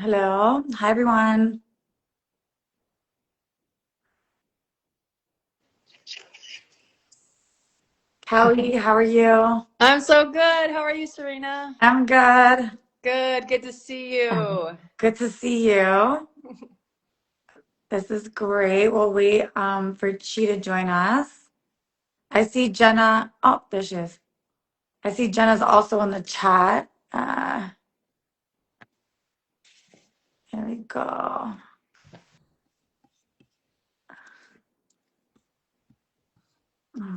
Hello. Hi, everyone. Kelly, how are you? I'm so good. How are you, Serena? I'm good. Good. Good to see you. Good to see you. This is great. We'll wait for Chi to join us. I see Jenna. Oh, there she is. I see Jenna's also in the chat. Here we go.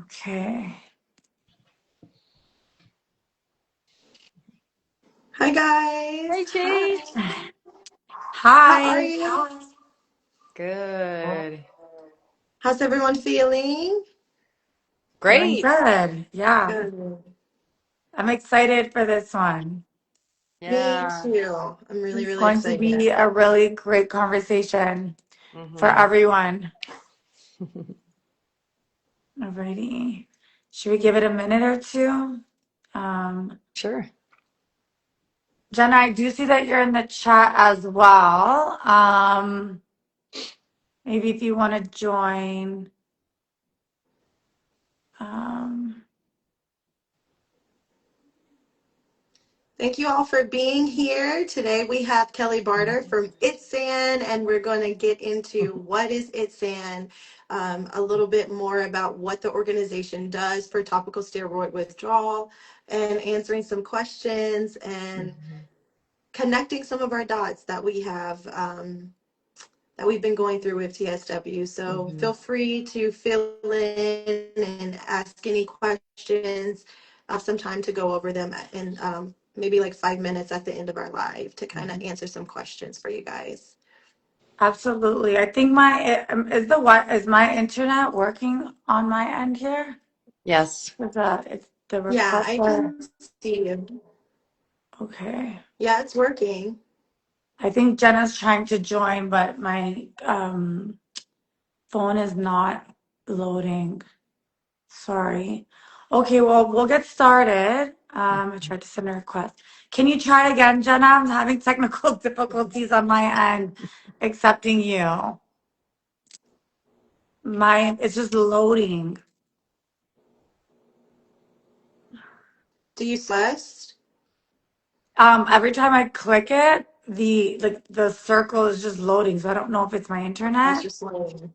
Okay. Hi guys. Hey, Chi. How are Hi. you? Good. How's everyone feeling? Doing Great. good. Yeah. Good. I'm excited for this one. Me Yeah. too. I'm really, It's really going to excited. be a really great conversation for Mm-hmm. everyone. Alrighty. Should we give it a minute or two? Um, Sure. Jenna, I do see that you're in the chat as well. Maybe if you want to join. Um, Thank you all for being here. Today we have Kelly Barta from ITSAN, and we're going to get into what is ITSAN, a little bit more about what the organization does for topical steroid withdrawal, and answering some questions and connecting some of our dots that we have. That we've been going through with TSW. So Mm-hmm. feel free to fill in and ask any questions. I have some time to go over them in maybe like 5 minutes at the end of our live to kind of answer some questions for you guys. Absolutely. I think is my internet working on my end here? Yes. It's the Yeah, request I for, can see you. okay. Yeah, it's working. I think Jenna's trying to join, but my phone is not loading. Sorry. Okay, well, we'll get started. I tried to send a request. Can you try it again, Jenna? I'm having technical difficulties on my end accepting you. It's just loading. Do you Celeste? Every time I click it, the circle is just loading, so I don't know if it's my I was internet. just wondering.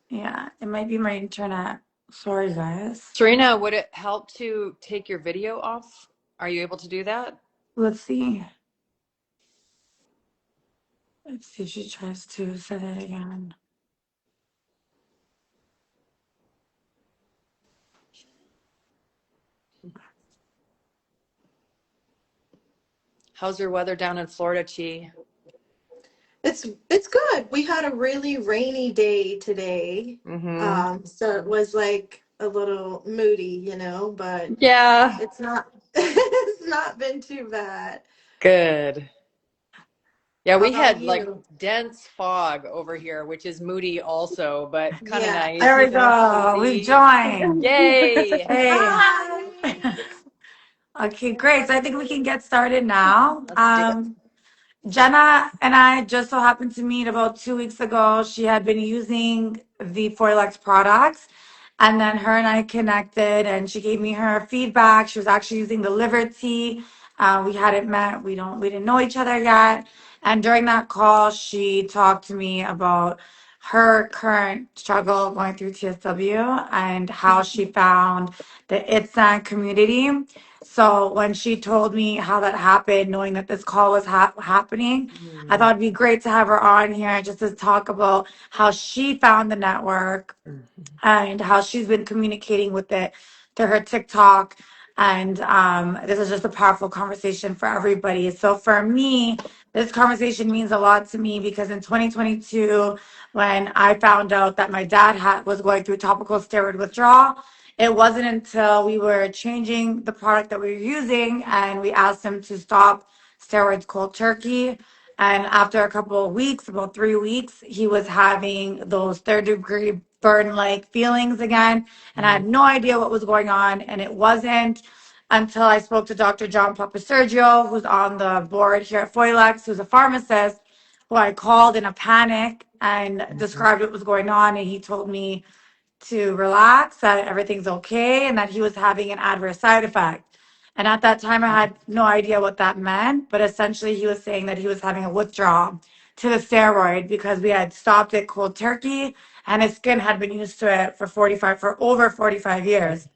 Yeah, it might be my internet. Sorry, guys. Serena, would it help to take your video off? Are you able to do that? Let's see. Let's see if she tries to set it again. How's your weather down in Florida, Chi? It's good. We had a really rainy day today. Mm-hmm. So it was like a little moody, but Yeah. it's not it's not been too bad. Good. Yeah, How we about had like you? dense fog over here, which is moody also, but kind of Yeah. nice, There we go. We've cozy. joined. Yay. Hey. Hi. Okay, great. So I think we can get started now. Let's do it. Jenna and I just so happened to meet about 2 weeks ago. She had been using the Phoilex products, and then her and I connected, and she gave me her feedback. She was actually using the liver tea. We hadn't met. We didn't know each other yet. And during that call, she talked to me about her current struggle going through TSW and how she found the ITSAN community. So when she told me how that happened, knowing that this call was happening, I Mm, thought it'd be great to have her on here just to talk about how she found the network and how she's been communicating with it through her TikTok. And this is just a powerful conversation for everybody. So for me, this conversation means a lot to me because in 2022, when I found out that my dad was going through topical steroid withdrawal, it wasn't until we were changing the product that we were using and we asked him to stop steroids cold turkey. And after a couple of weeks, about 3 weeks, he was having those third degree burn like feelings again. And I mm, had no idea what was going on. And it wasn't until I spoke to Dr. John Papasergio, who's on the board here at Phoilex, who's a pharmacist. who I called in a panic and described what was going on. And he told me to relax, that everything's okay, and that he was having an adverse side effect. And at that time, I had no idea what that meant, but essentially, he was saying that he was having a withdrawal to the steroid because we had stopped it cold turkey, and his skin had been used to it for over 45 years.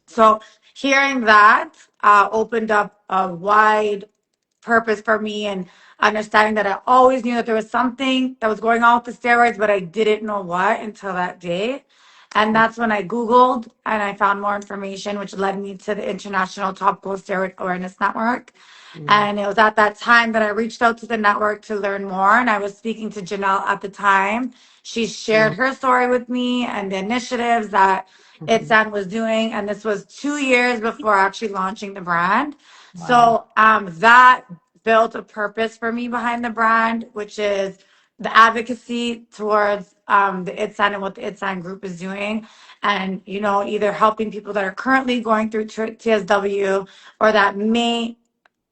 So hearing that opened up a wide purpose for me, and understanding that I always knew that there was something that was going on with the steroids, but I didn't know what until that day. And that's when I Googled and I found more information, which led me to the International Topical Steroid Awareness Network. And it was at that time that I reached out to the network to learn more. And I was speaking to Janelle at the time. She shared her story with me and the initiatives that ITSAN was doing. And this was 2 years before actually launching the brand. So that built a purpose for me behind the brand, which is the advocacy towards the ITSAN and what the ITSAN group is doing. And, either helping people that are currently going through TSW or that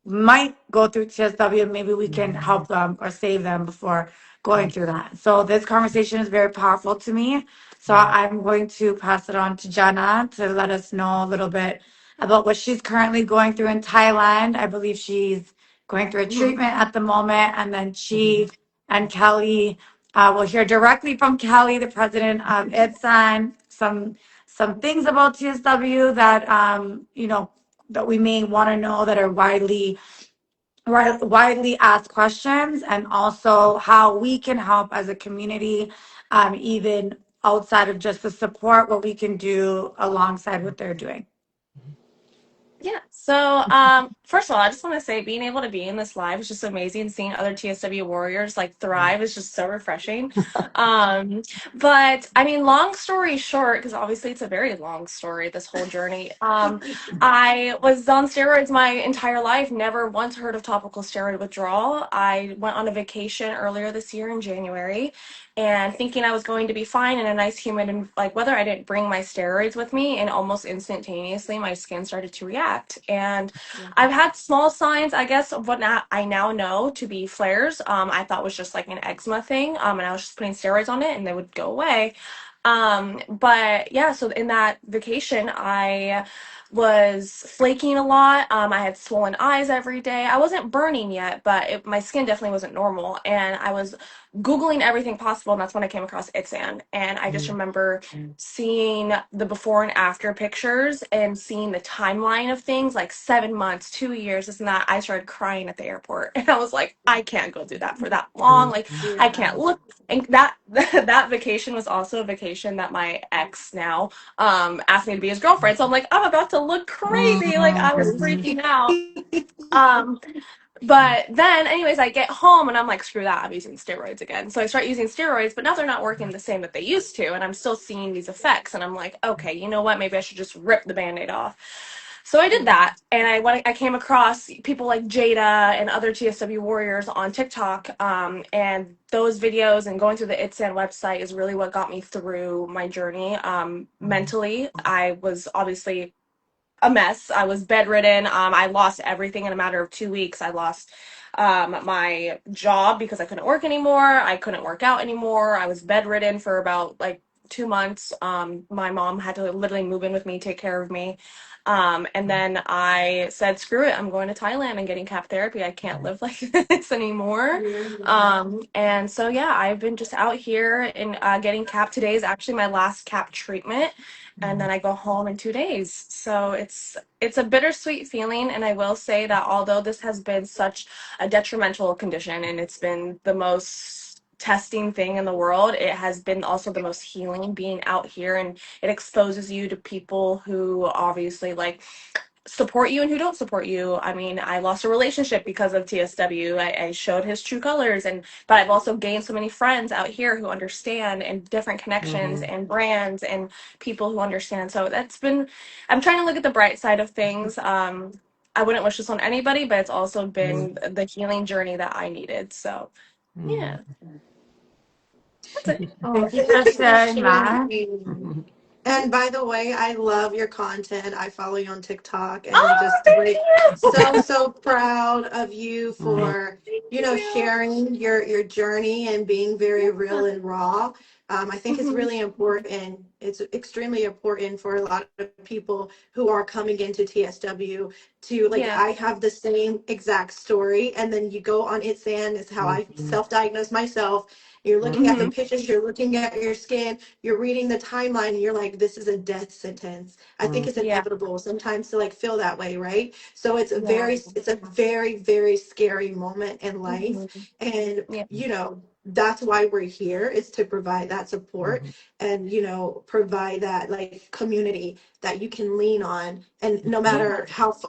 might go through TSW, maybe we can help them or save them before going through that. So this conversation is very powerful to me. So I'm going to pass it on to Jenna to let us know a little bit about what she's currently going through in Thailand. I believe she's going through a treatment at the moment. And then she and Kelly will hear directly from Kelly, the president of ITSAN, some things about TSW that that we may want to know, that are widely asked questions, and also how we can help as a community, even outside of just the support, what we can do alongside what they're doing. Yeah. So, first of all, I just want to say being able to be in this live is just amazing. Seeing other TSW warriors like thrive is just so refreshing. Um, but I mean, long story short, because obviously it's a very long story, this whole journey. I was on steroids my entire life, never once heard of topical steroid withdrawal. I went on a vacation earlier this year in January, and thinking I was going to be fine in a nice humid and like weather, I didn't bring my steroids with me, and almost instantaneously my skin started to react. And I've had small signs, I guess, of what I now know to be flares. I thought was just like an eczema thing, and I was just putting steroids on it and they would go away. But yeah, so in that vacation, I was flaking a lot. I had swollen eyes every day. I wasn't burning yet, but my skin definitely wasn't normal. And I was Googling everything possible, and that's when I came across ITSAN. And I just remember seeing the before and after pictures and seeing the timeline of things, like 7 months, 2 years, this and that. I started crying at the airport. And I was like, I can't go do that for that long. Like, I can't look. And that that vacation was also a vacation that my ex now asked me to be his girlfriend. So I'm like, I'm about to look crazy. Like, I was freaking out. Um, but then, anyways, I get home and I'm like, screw that, I'm using steroids again. So I start using steroids, but now they're not working the same that they used to. And I'm still seeing these effects. And I'm like, okay, you know what? Maybe I should just rip the Band-Aid off. So I did that. And I came across people like Jada and other TSW warriors on TikTok. And those videos and going through the ITSAN website is really what got me through my journey. Mentally, I was obviously a mess. I was bedridden. I lost everything in a matter of 2 weeks. I lost my job because I couldn't work anymore. I couldn't work out anymore. I was bedridden for about like 2 months. My mom had to literally move in with me, take care of me. And then I said, screw it, I'm going to Thailand and getting cap therapy. I can't live like this anymore. And so, yeah, I've been just out here and getting cap. Today is actually my last cap treatment. And then I go home in 2 days. So it's a bittersweet feeling. And I will say that although this has been such a detrimental condition and it's been the most testing thing in the world, it has been also the most healing being out here, and it exposes you to people who obviously like support you and who don't support you. I mean, I lost a relationship because of TSW. I showed his true colors, but I've also gained so many friends out here who understand, and different connections and brands and people who understand. So I'm trying to look at the bright side of things. I wouldn't wish this on anybody, but it's also been the healing journey that I needed. So yeah, that's it. Thank you for sharing that. And by the way, I love your content. I follow you on TikTok and Oh, just thank like you. so proud of you for, you Thank know, you. sharing your journey and being very real Yeah. and raw. I think it's Mhm. really important. It's extremely important for a lot of people who are coming into TSW to like, Yeah. I have the same exact story. And then you go on ITSAN is how I self-diagnosed myself. You're looking at the Hmm. pictures, you're looking at your skin, you're reading the timeline, and you're like, this is a death sentence. I think it's Yeah. inevitable sometimes to like feel that way, right? So Yeah. it's a very, very scary moment in life. Hmm. And, Yeah. you know, that's why we're here, is to provide that support and, you know, provide that like community that you can lean on. And no Yeah. matter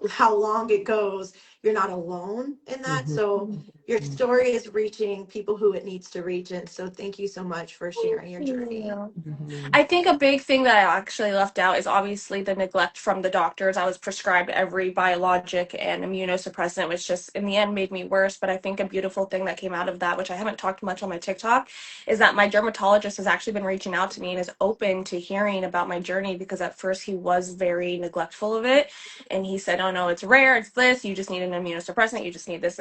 how long it goes, you're not alone in that. So your story is reaching people who it needs to reach. And so thank you so much for sharing your journey. Yeah. I think a big thing that I actually left out is obviously the neglect from the doctors. I was prescribed every biologic and immunosuppressant, which just in the end made me worse. But I think a beautiful thing that came out of that, which I haven't talked much on my TikTok, is that my dermatologist has actually been reaching out to me and is open to hearing about my journey, because at first he was very neglectful of it. And he said, oh no, it's rare, it's this, you just need an immunosuppressant, you just need this.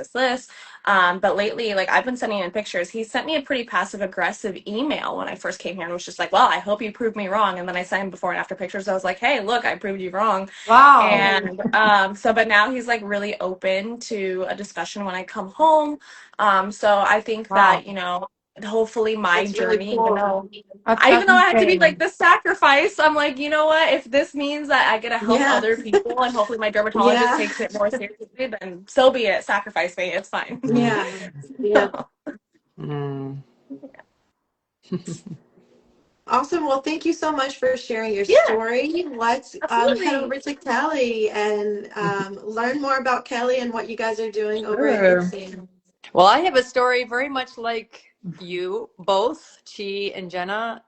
But lately, like I've been sending in pictures. He sent me a pretty passive aggressive email when I first came here and was just like, well, I hope you prove me wrong. And then I sent him before and after pictures. I was like, hey, look, I proved you wrong. Wow. And but now he's like really open to a discussion when I come home. So I think Wow. that, hopefully my That's really journey, even cool. though That's I had to be like insane. the sacrifice, I'm like, you know what? If this means that I get to help Yeah. other people and hopefully my dermatologist Yeah. takes it more seriously, then so be it. Sacrifice me. It's fine. Yeah. Yeah. Awesome. Well, thank you so much for sharing your Yeah, story. Let's head absolutely. over to Kelly and learn more about Kelly and what you guys are doing over at Sure. ITSAN. Well, I have a story very much like you both, Chi and Jenna,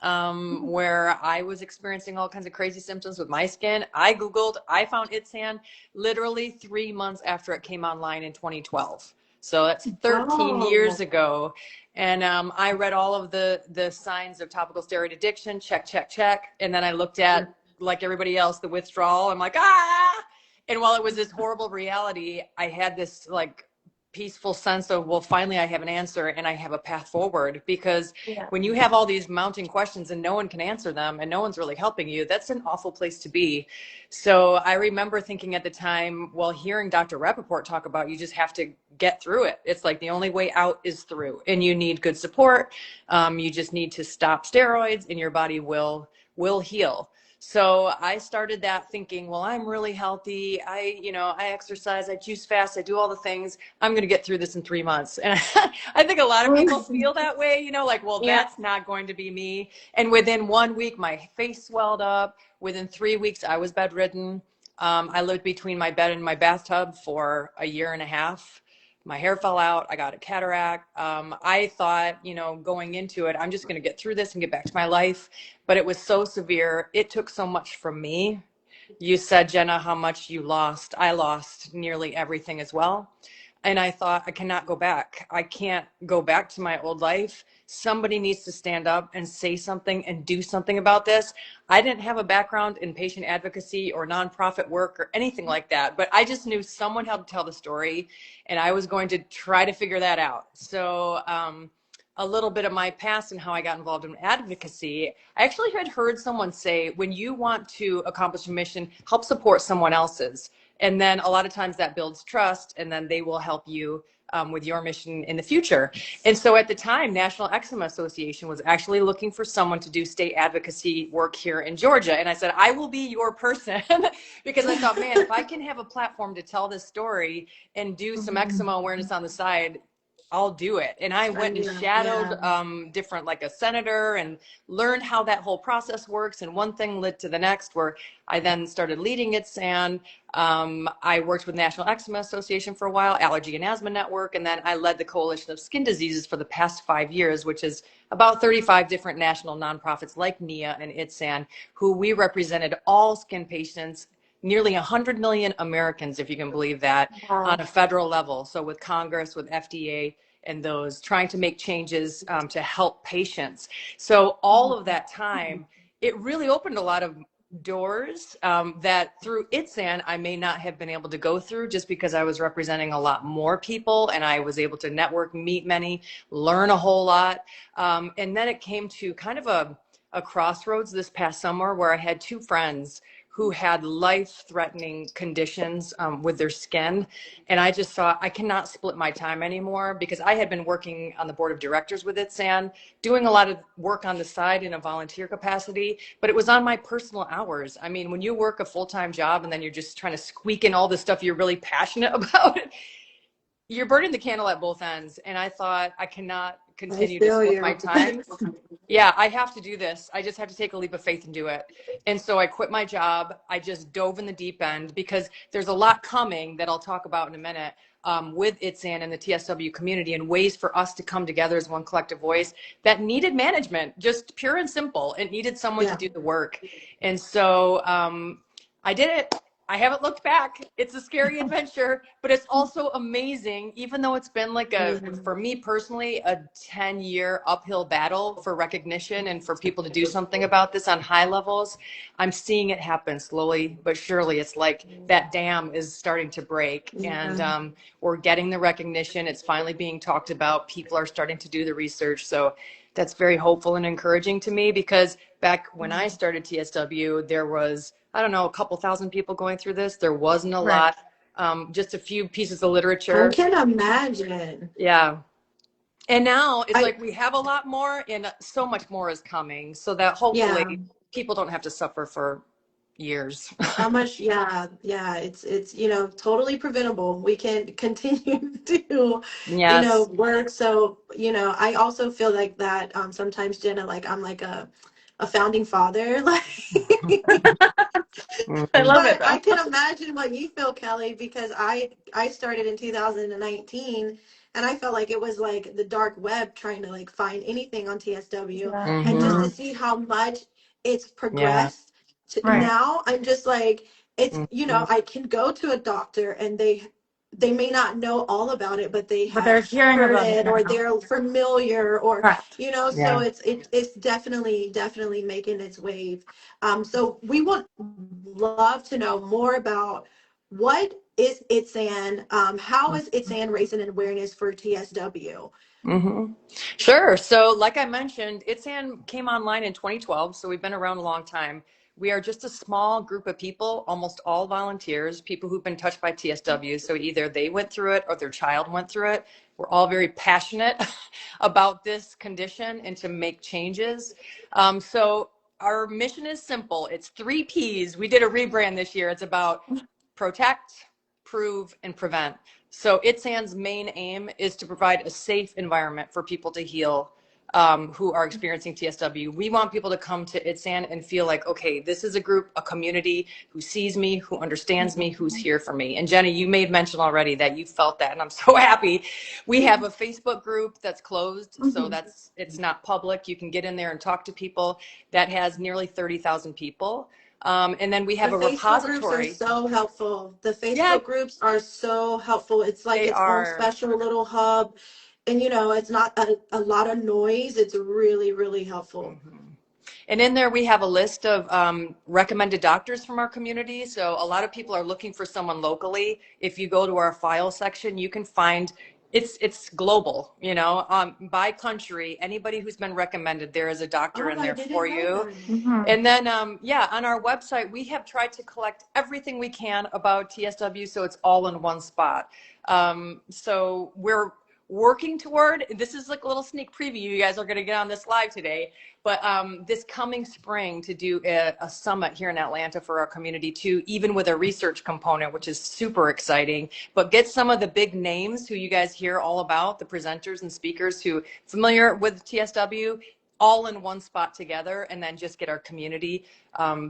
where I was experiencing all kinds of crazy symptoms with my skin. I Googled, I found ITSAN literally 3 months after it came online in 2012. So that's 13 Oh, years ago. And I read all of the signs of topical steroid addiction, check, check, check. And then I looked at, like everybody else, the withdrawal. I'm like, ah! And while it was this horrible reality, I had this like peaceful sense of, well, finally I have an answer and I have a path forward. Because Yeah. when you have all these mounting questions and no one can answer them and no one's really helping you, that's an awful place to be. So I remember thinking at the time, well, hearing Dr. Rappaport talk about, you just have to get through it. It's like the only way out is through, and you need good support. You just need to stop steroids and your body will heal. So I started that thinking, well, I'm really healthy. I exercise, I juice fast, I do all the things. I'm going to get through this in 3 months. And I think a lot of people feel that way, like, well, Yeah. that's not going to be me. And within 1 week, my face swelled up. Within 3 weeks, I was bedridden. I lived between my bed and my bathtub for a year and a half. My hair fell out. I got a cataract. I thought, going into it, I'm just going to get through this and get back to my life. But it was so severe. It took so much from me. You said, Jenna, how much you lost. I lost nearly everything as well. And I thought, I cannot go back. I can't go back to my old life. Somebody needs to stand up and say something and do something about this. I didn't have a background in patient advocacy or nonprofit work or anything like that, but I just knew someone had to tell the story, and I was going to try to figure that out. So, a little bit of my past and how I got involved in advocacy. I actually had heard someone say, when you want to accomplish a mission, help support someone else's. And then a lot of times that builds trust, and then they will help you with your mission in the future. And so at the time, National Eczema Association was actually looking for someone to do state advocacy work here in Georgia. And I said, I will be your person because I thought, man, if I can have a platform to tell this story and do some eczema awareness on the side, I'll do it. And I went and shadowed yeah. different, like a senator, and learned how that whole process works. And one thing led to the next, where I then started leading ITSAN. I worked with National Eczema Association for a while, Allergy and Asthma Network, and then I led the Coalition of Skin Diseases for the past 5 years, which is about 35 different national nonprofits like NIA and ITSAN, who we represented all skin patients, nearly 100 million Americans, if you can believe that, on Wow. a federal level. So with Congress, with FDA, and those trying to make changes to help patients. So all of that time, it really opened a lot of doors that through ITSAN I may not have been able to go through, just because I was representing a lot more people and I was able to network, meet many, learn a whole lot. And then it came to kind of a crossroads this past summer where I had two friends who had life-threatening conditions with their skin. And I just thought, I cannot split my time anymore, because I had been working on the board of directors with ITSAN, doing a lot of work on the side in a volunteer capacity, but it was on my personal hours. I mean, when you work a full-time job and then you're just trying to squeak in all the stuff you're really passionate about, you're burning the candle at both ends. And I thought, I cannot I continue to feel split my you. time. Yeah, I have to do this. I just have to take a leap of faith and do it. And so I quit my job. I just dove in the deep end, because there's a lot coming that I'll talk about in a minute with ITSAN and the TSW community, and ways for us to come together as one collective voice that needed management, just pure and simple. It needed someone to Yeah. do the work. And so I did it. I haven't looked back. It's a scary adventure, but it's also amazing, even though it's been like for me personally, a 10-year uphill battle for recognition and for people to do something about this on high levels. I'm seeing it happen slowly but surely. It's like that dam is starting to break, and we're getting the recognition. It's finally being talked about. People are starting to do the research. So that's very hopeful and encouraging to me, because back when I started TSW, there was, I don't know, a couple thousand people going through this. There wasn't a lot, just a few pieces of I literature. can imagine. Yeah. And now it's I like we have a lot more, and so much more is coming, so that Yeah. hopefully people don't have to suffer for years. How much? Yeah, yeah. It's totally preventable. We can continue to Yes. work. So I also feel like that sometimes, Jenna, like I'm like a founding father, like. I Mhm. love it But though. I can imagine what you feel, Kelly, because I started in 2019, and I felt like it was like the dark web trying to like find anything on TSW, Yeah. and just to Mhm. see how much it's Yeah. progressed to Right. now, I'm just like, it's Mhm. I can go to a doctor and they may not know all about it, but they But have they're hearing heard about it it, or now. they're familiar, or Correct. so Yeah. it's definitely making its wave. So we would love to know more about what is ITSAN, how is ITSAN raising an awareness for TSW? Mm-hmm. Sure. So, like I mentioned, ITSAN came online in 2012, so we've been around a long time. We are just a small group of people, almost all volunteers, people who've been touched by TSW. So either they went through it or their child went through it. We're all very passionate about this condition and to make changes. So our mission is simple. It's 3 Ps. We did a rebrand this year. It's about protect, prove, and prevent. So ITSAN's main aim is to provide a safe environment for people to heal who are experiencing TSW. We want people to come to ITSAN and feel like, okay, this is a group, a community who sees me, who understands me, who's here for me. And Jenny, you made mention already that you felt that, and I'm so happy. We have a Facebook group that's closed, so Mhm. it's not public. You can get in there and talk to people. That has nearly 30,000 people. And then we The have a Facebook groups are repository. so helpful. The Yeah, Facebook groups are so helpful. It's like they its own are. special little hub. And it's not a lot of noise. It's really, really helpful. Mhm. And in there, we have a list of recommended doctors from our community. So a lot of people are looking for someone locally. If you go to our file section, you can find it's global, by country. Anybody who's been recommended, there is a doctor Oh, in I there for didn't know you. that. Mm-hmm. And then, yeah, on our website, we have tried to collect everything we can about TSW, so it's all in one spot. So we're working toward, this is like a little sneak preview. You guys are going to get on this live today, but this coming spring to do a summit here in Atlanta for our community too, even with a research component, which is super exciting. But get some of the big names who you guys hear all about, the presenters and speakers who familiar with TSW, all in one spot together, and then just get our community,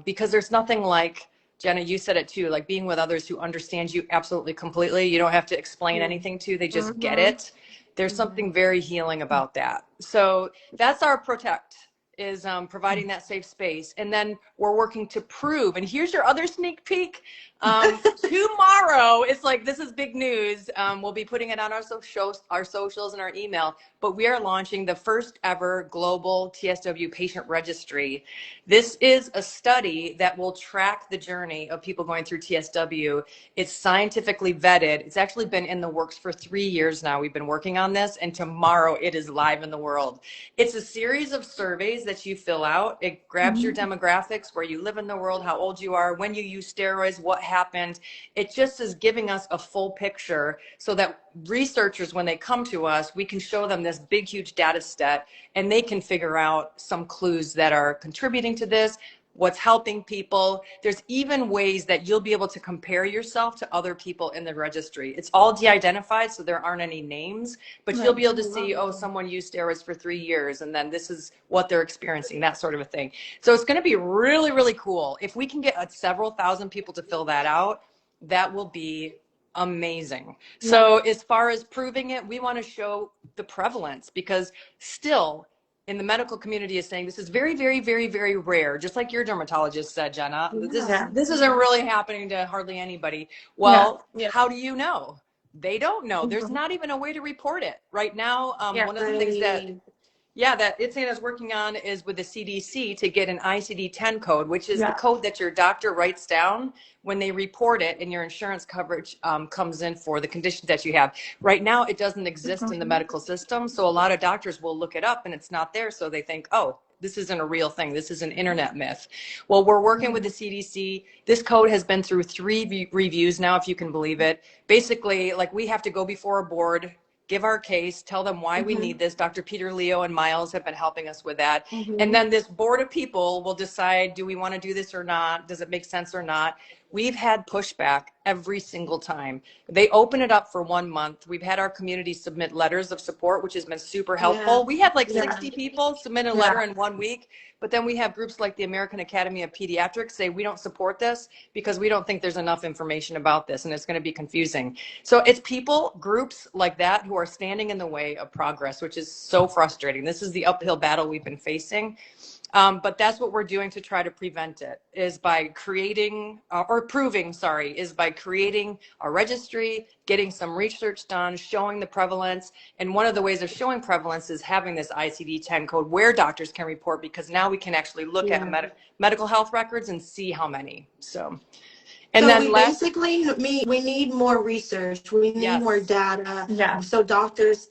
because there's nothing like, Jenna, you said it too, like being with others who understand you absolutely completely. You don't have to explain anything to, they just get Mm-hmm. it. There's something very healing about that. So that's our protect. is providing that safe space. And then we're working to prove, and here's your other sneak peek. Tomorrow, it's like, this is big news. We'll be putting it on our socials and our email, but we are launching the first ever global TSW patient registry. This is a study that will track the journey of people going through TSW. It's scientifically vetted. It's actually been in the works for 3 years now. We've been working on this, and tomorrow it is live in the world. It's a series of surveys that you fill out. It grabs your demographics, where you live in the world, how old you are, when you use steroids, what happened. It just is giving us a full picture so that researchers, when they come to us, we can show them this big, huge data set, and they can figure out some clues that are contributing to this, what's helping people. There's even ways that you'll be able to compare yourself to other people in the registry. It's all de-identified, so there aren't any names, but you'll be able to see, oh, someone used steroids for 3 years, and then this is what they're experiencing, that sort of a thing. So it's going to be really, really cool. If we can get several thousand people to fill that out, that will be amazing. So as far as proving it, we want to show the prevalence, because still in the medical community is saying this is very, very, very, very rare. Just like your dermatologist said, Jenna, this isn't really happening to hardly anybody. Well, how do you know? They don't know. There's not even a way to report it right now. One of the things that ITSAN is working on is with the CDC to get an ICD-10 code, which is the code that your doctor writes down when they report it and your insurance coverage comes in for the condition that you have. Right now, it doesn't exist in the medical system. So a lot of doctors will look it up and it's not there. So they think, oh, this isn't a real thing. This is an internet myth. Well, we're working with the CDC. This code has been through 3 reviews now, if you can believe it. Basically, like, we have to go before a board, give our case, tell them why we need this. Dr. Peter Leo and Miles have been helping us with that. And then this board of people will decide, do we want to do this or not? Does it make sense or not? We've had pushback every single time. They open it up for 1 month. We've had our community submit letters of support, which has been super helpful. We had like 60 people submit a letter in 1 week. But then we have groups like the American Academy of Pediatrics say, we don't support this because we don't think there's enough information about this and it's going to be confusing. So it's people, groups like that, who are standing in the way of progress, which is so frustrating. This is the uphill battle we've been facing. But that's what we're doing to try to prevent it, is by creating is by creating a registry, getting some research done, showing the prevalence. And one of the ways of showing prevalence is having this ICD-10 code where doctors can report, because now we can actually look at medical health records and see how many. And then we need more research. We need more data. So doctors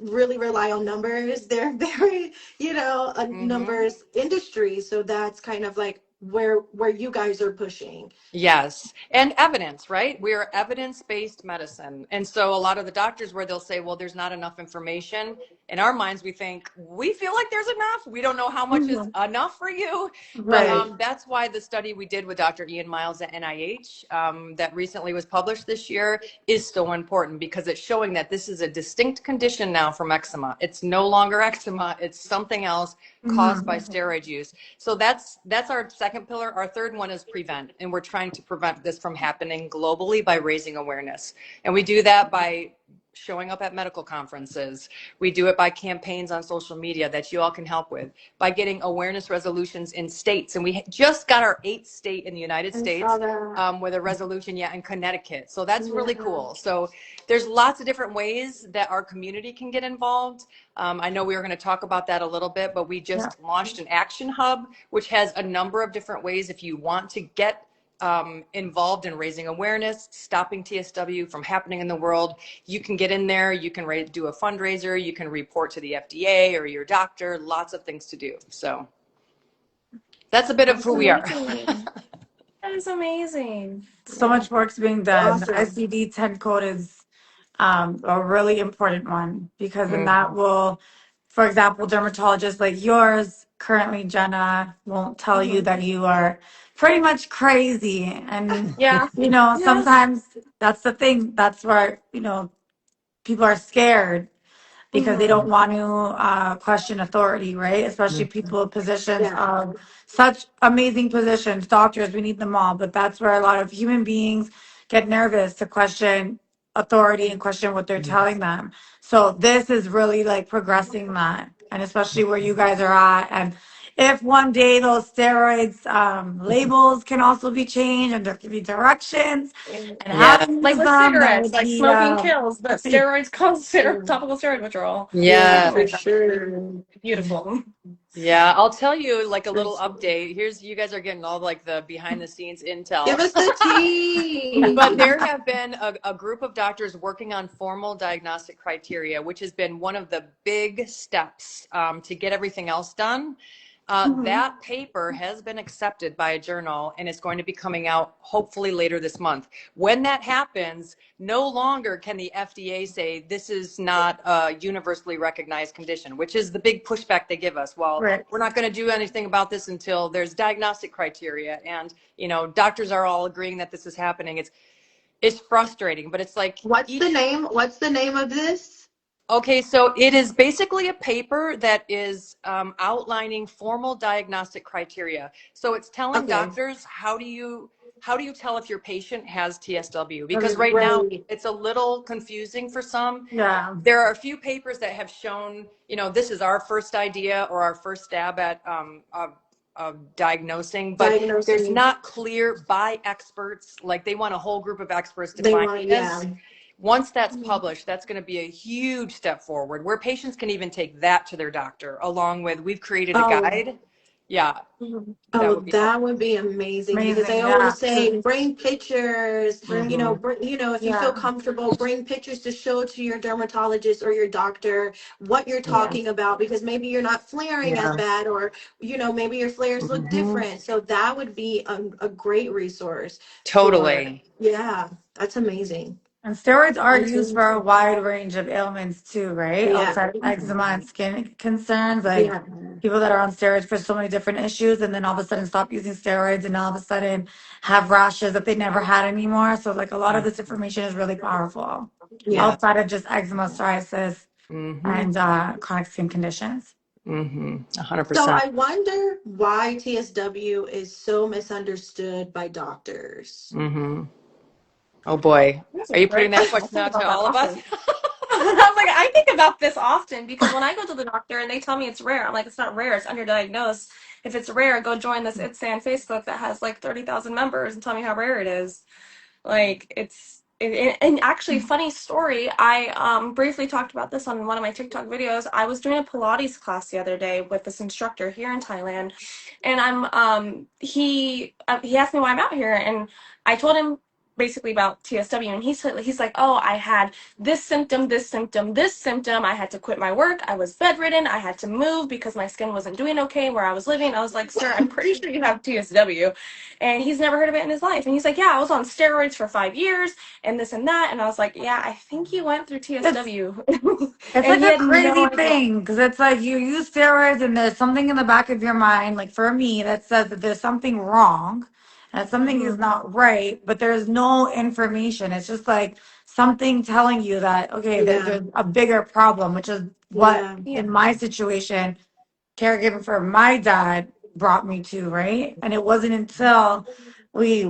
really rely on numbers. They're very, numbers industry. So that's kind of like where you guys are pushing. Yes. And evidence, right? We are evidence-based medicine. And so a lot of the doctors, where they'll say, well, there's not enough information. In our minds, we think, we feel like there's enough. We don't know how much is enough for you. But that's why the study we did with Dr. Ian Miles at NIH that recently was published this year is so important, because it's showing that this is a distinct condition now from eczema. It's no longer eczema. It's something else caused by steroid use. So that's our second pillar. Our third one is prevent. And we're trying to prevent this from happening globally by raising awareness. And we do that by showing up at medical conferences. We do it by campaigns on social media that you all can help with, by getting awareness resolutions in states. And we just got our 8th state in the United States with a resolution in Connecticut. So that's really cool. So there's lots of different ways that our community can get involved. I know we were going to talk about that a little bit, but we just launched an action hub, which has a number of different ways if you want to get involved in raising awareness, stopping TSW from happening in the world. You can get in there, you can do a fundraiser, you can report to the FDA or your doctor, lots of things to do. So that's a bit of who we are. That is amazing. So much work's being done. The ICD-10 code is a really important one, because then that will, for example, dermatologists like yours, currently Jenna, won't tell you that you are pretty much crazy. And, sometimes that's the thing. That's where, people are scared, because they don't want to question authority, right? Especially people in positions of such amazing positions, doctors, we need them all. But that's where a lot of human beings get nervous to question authority and question what they're telling them. So this is really like progressing that. and especially where you guys are at. And if one day those steroids labels can also be changed and there can be directions and how Yeah. to Like use with them, that cigarettes, would like be smoking kills, but steroids cause Yeah, topical steroid withdrawal. yeah, Yeah. Something for like that. sure. Beautiful. Yeah, I'll tell you like a For little sure. update. Here's you guys are getting all like the behind the scenes Give intel. us the tea. But there have been a group of doctors working on formal diagnostic criteria, which has been one of the big steps to get everything else done. Mhm. That paper has been accepted by a journal and it's going to be coming out hopefully later this month. When that happens, no longer can the FDA say this is not a universally recognized condition, which is the big pushback they give us. Well, Right. we're not going to do anything about this until there's diagnostic criteria. And, you know, doctors are all agreeing that this is happening. It's frustrating, but it's like What's the each. name? What's the name of this? Okay, so it is basically a paper that is outlining formal diagnostic criteria. So it's telling Okay. doctors how do you tell if your patient has TSW? Because right now Right. it's a little confusing for some. Yeah. There are a few papers that have shown, you know, this is our first idea or our first stab at of diagnosing, but there's Diagnosing. not clear by experts. Like they want a whole group of experts They defining want, yeah. this. Once that's published, that's going to be a huge step forward where patients can even take that to their doctor along with we've created a Oh, guide. Yeah, Mhm. that oh, would be that helpful. would be amazing because they Amazing. always Yeah. say bring pictures. You Bring, know, Hmm. if you feel yeah. comfortable, bring pictures to show to your dermatologist or your doctor what you're Yeah. talking about because maybe you're not flaring as Yeah. bad or maybe your flares look Hmm. different. So that would be a great resource for, Totally. yeah, that's amazing. And steroids are That's used for a amazing. wide range of ailments too, right? Yeah, Outside of eczema and skin concerns, like yeah, people that are on steroids for so many different issues, and then all of a sudden stop using steroids, and all of a sudden have rashes that they never had anymore. So, like a lot of this information is really powerful yeah. Yeah. outside of just eczema, psoriasis, Hmm. and chronic skin conditions. Hmm. So 100%. I wonder why TSW is so misunderstood by doctors. Hmm. Oh boy. That's a Are you putting great that question. I question think out about to that all of us? often. I was like, I think about this often because when I go to the doctor and they tell me it's rare, I'm like, it's not rare, it's underdiagnosed. If it's rare, go join this ITSAN Facebook that has like 30,000 members and tell me how rare it is. Like and actually funny story, I briefly talked about this on one of my TikTok videos. I was doing a Pilates class the other day with this instructor here in Thailand, and he asked me why I'm out here, and I told him basically about TSW, and he's like, oh, I had this symptom, this symptom, this symptom. I had to quit my work. I was bedridden. I had to move because my skin wasn't doing okay where I was living. I was like, sir, I'm pretty sure you have TSW. And he's never heard of it in his life. And he's like, yeah, I was on steroids for 5 years and this and that. And I was like, yeah, I think you went through It's TSW. It's And like he a had no crazy idea. thing because it's like you use steroids and there's something in the back of your mind, like for me, that says that there's something wrong and that something is Mhm. not right, but there's no information. It's just like something telling you that, okay, Yeah, there's a bigger problem, which is what yeah, Yeah. in my situation caregiving for my dad brought me to, right? And it wasn't until we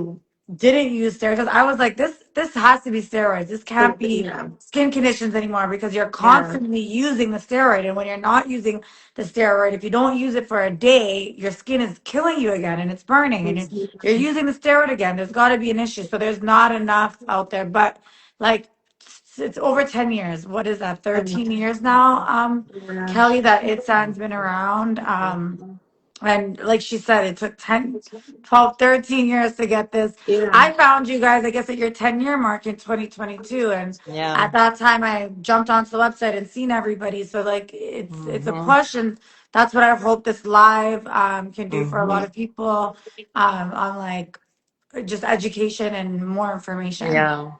didn't use steroids. 'Cause I was like, this has to be steroids. This can't be yeah, skin conditions anymore because you're yeah. constantly using the steroid. And when you're not using the steroid, if you don't use it for a day, your skin is killing you again and it's burning and you're using the steroid again. There's got to be an issue. So there's not enough out there. But like, it's over 10 years. What is that? 13 years now? Yeah, Kelly, that ITSAN's been around. And like she said, it took 10, 12, 13 years to get this. yeah. I found you guys, I guess, at your 10-year mark in 2022. And Yeah. at that time, I jumped onto the website and seen everybody. So, like, it's a Hmm. push. And that's what I hope this live can do for a lot Hmm. of people on like just education and more information. Yeah.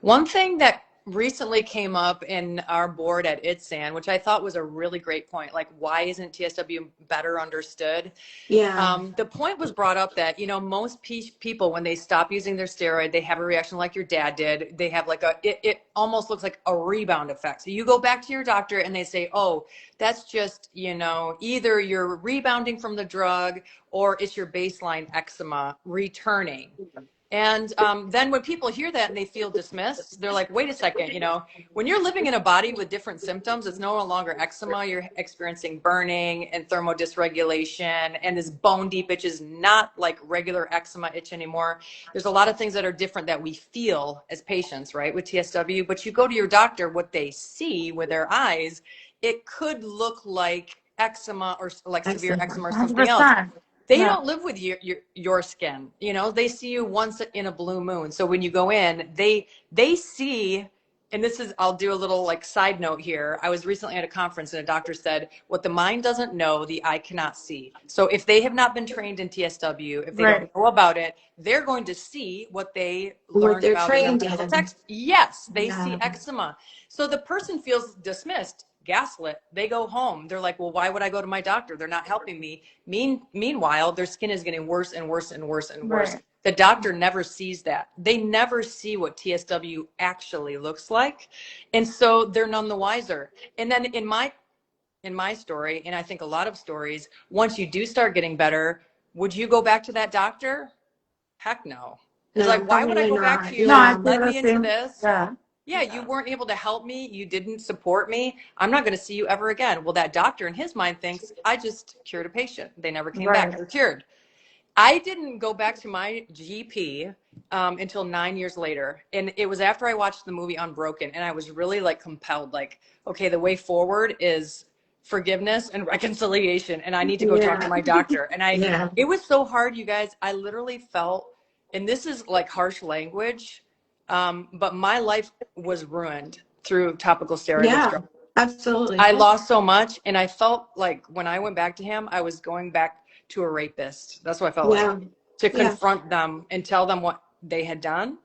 One thing that recently came up in our board at ITSAN, which I thought was a really great point, like why isn't TSW better understood? Yeah. The point was brought up that, you know, most people, when they stop using their steroid, they have a reaction like your dad did. They have like it almost looks like a rebound effect. So you go back to your doctor and they say, oh, that's just, you know, either you're rebounding from the drug or it's your baseline eczema returning. And then when people hear that and they feel dismissed, they're like, wait a second, when you're living in a body with different symptoms, it's no longer eczema. You're experiencing burning and thermodysregulation, and this bone deep itch is not like regular eczema itch anymore. There's a lot of things that are different that we feel as patients, right, with TSW. But you go to your doctor, what they see with their eyes, it could look like eczema or like severe eczema or something else. 100%. They Yeah. don't live with your skin. They see you once in a blue moon. So when you go in, they see, and this is, I'll do a little like side note here. I was recently at a conference and a doctor said, what the mind doesn't know, the eye cannot see. So if they have not been trained in TSW, if they Right. don't know about it, they're going to see what they What learned they're about in their trained medical in. text. Yes, they see Yeah. eczema. So the person feels dismissed, gaslit. They go home. They're like, well, why would I go to my doctor? They're not helping me. Meanwhile, their skin is getting worse and worse and worse and worse. Right. The doctor never sees that. They never see what TSW actually looks like. And so they're none the wiser. And then in my story, and I think a lot of stories, once you do start getting better, would you go back to that doctor? Heck no. It's No, like, why would I probably go back not. to you? No, I You Yeah. feel led the me into same. this. Yeah. Yeah, you weren't able to help me. You didn't support me. I'm not going to see you ever again. Well, that doctor in his mind thinks I just cured a patient. They never came back. Right. They're cured. I didn't go back to my GP until 9 years later. And it was after I watched the movie Unbroken. And I was really like compelled, like, okay, the way forward is forgiveness and reconciliation. And I need to go talk to Yeah. my doctor. And Yeah. it was so hard, you guys. I literally felt, and this is like harsh language, but my life was ruined through topical steroid Yeah. withdrawal. Absolutely. I lost so much, and I felt like when I went back to him, I was going back to a rapist. That's what I felt like, Yeah. to Yeah. confront them and tell them what they had done.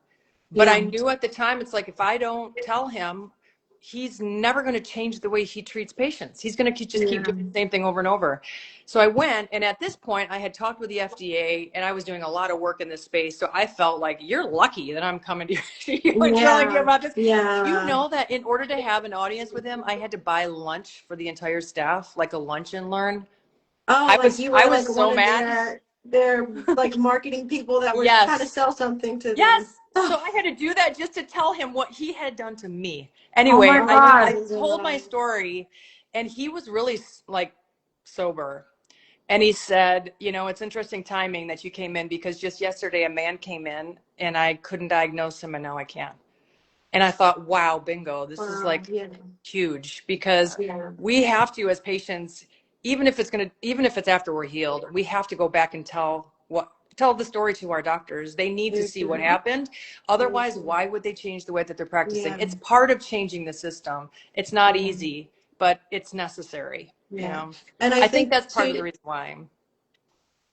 But I Yeah. knew at the time, it's like, if I don't tell him, he's never going to change the way he treats patients. He's going to just keep Yeah. doing the same thing over and over. So I went, and at this point, I had talked with the FDA, and I was doing a lot of work in this space. So I felt like, you're lucky that I'm coming to you and telling you Yeah. about this. You Yeah. know that in order to have an audience with him, I had to buy lunch for the entire staff, like a lunch and learn. Oh, I like was you I were was like one so of mad. their like marketing people that were trying to Yes. sell something to them. Yes. So Oh, I had to do that just to tell him what he had done to me. Oh Anyway, my oh I God. my told my God. story, and he was really like sober. And he said, it's interesting timing that you came in, because just yesterday a man came in and I couldn't diagnose him, and now I can. And I thought, wow, bingo, this is Wow. like Yeah. huge, because Yeah. we have to, as patients, even if it's after we're healed, we have to go back and tell the story to our doctors. They need to Very see what true. happened. Very Otherwise, true. why would they change the way that they're practicing? Yeah. It's part of changing the system. It's not Yeah. easy, but it's necessary. Yeah. And I I think think that's part of the to reason why.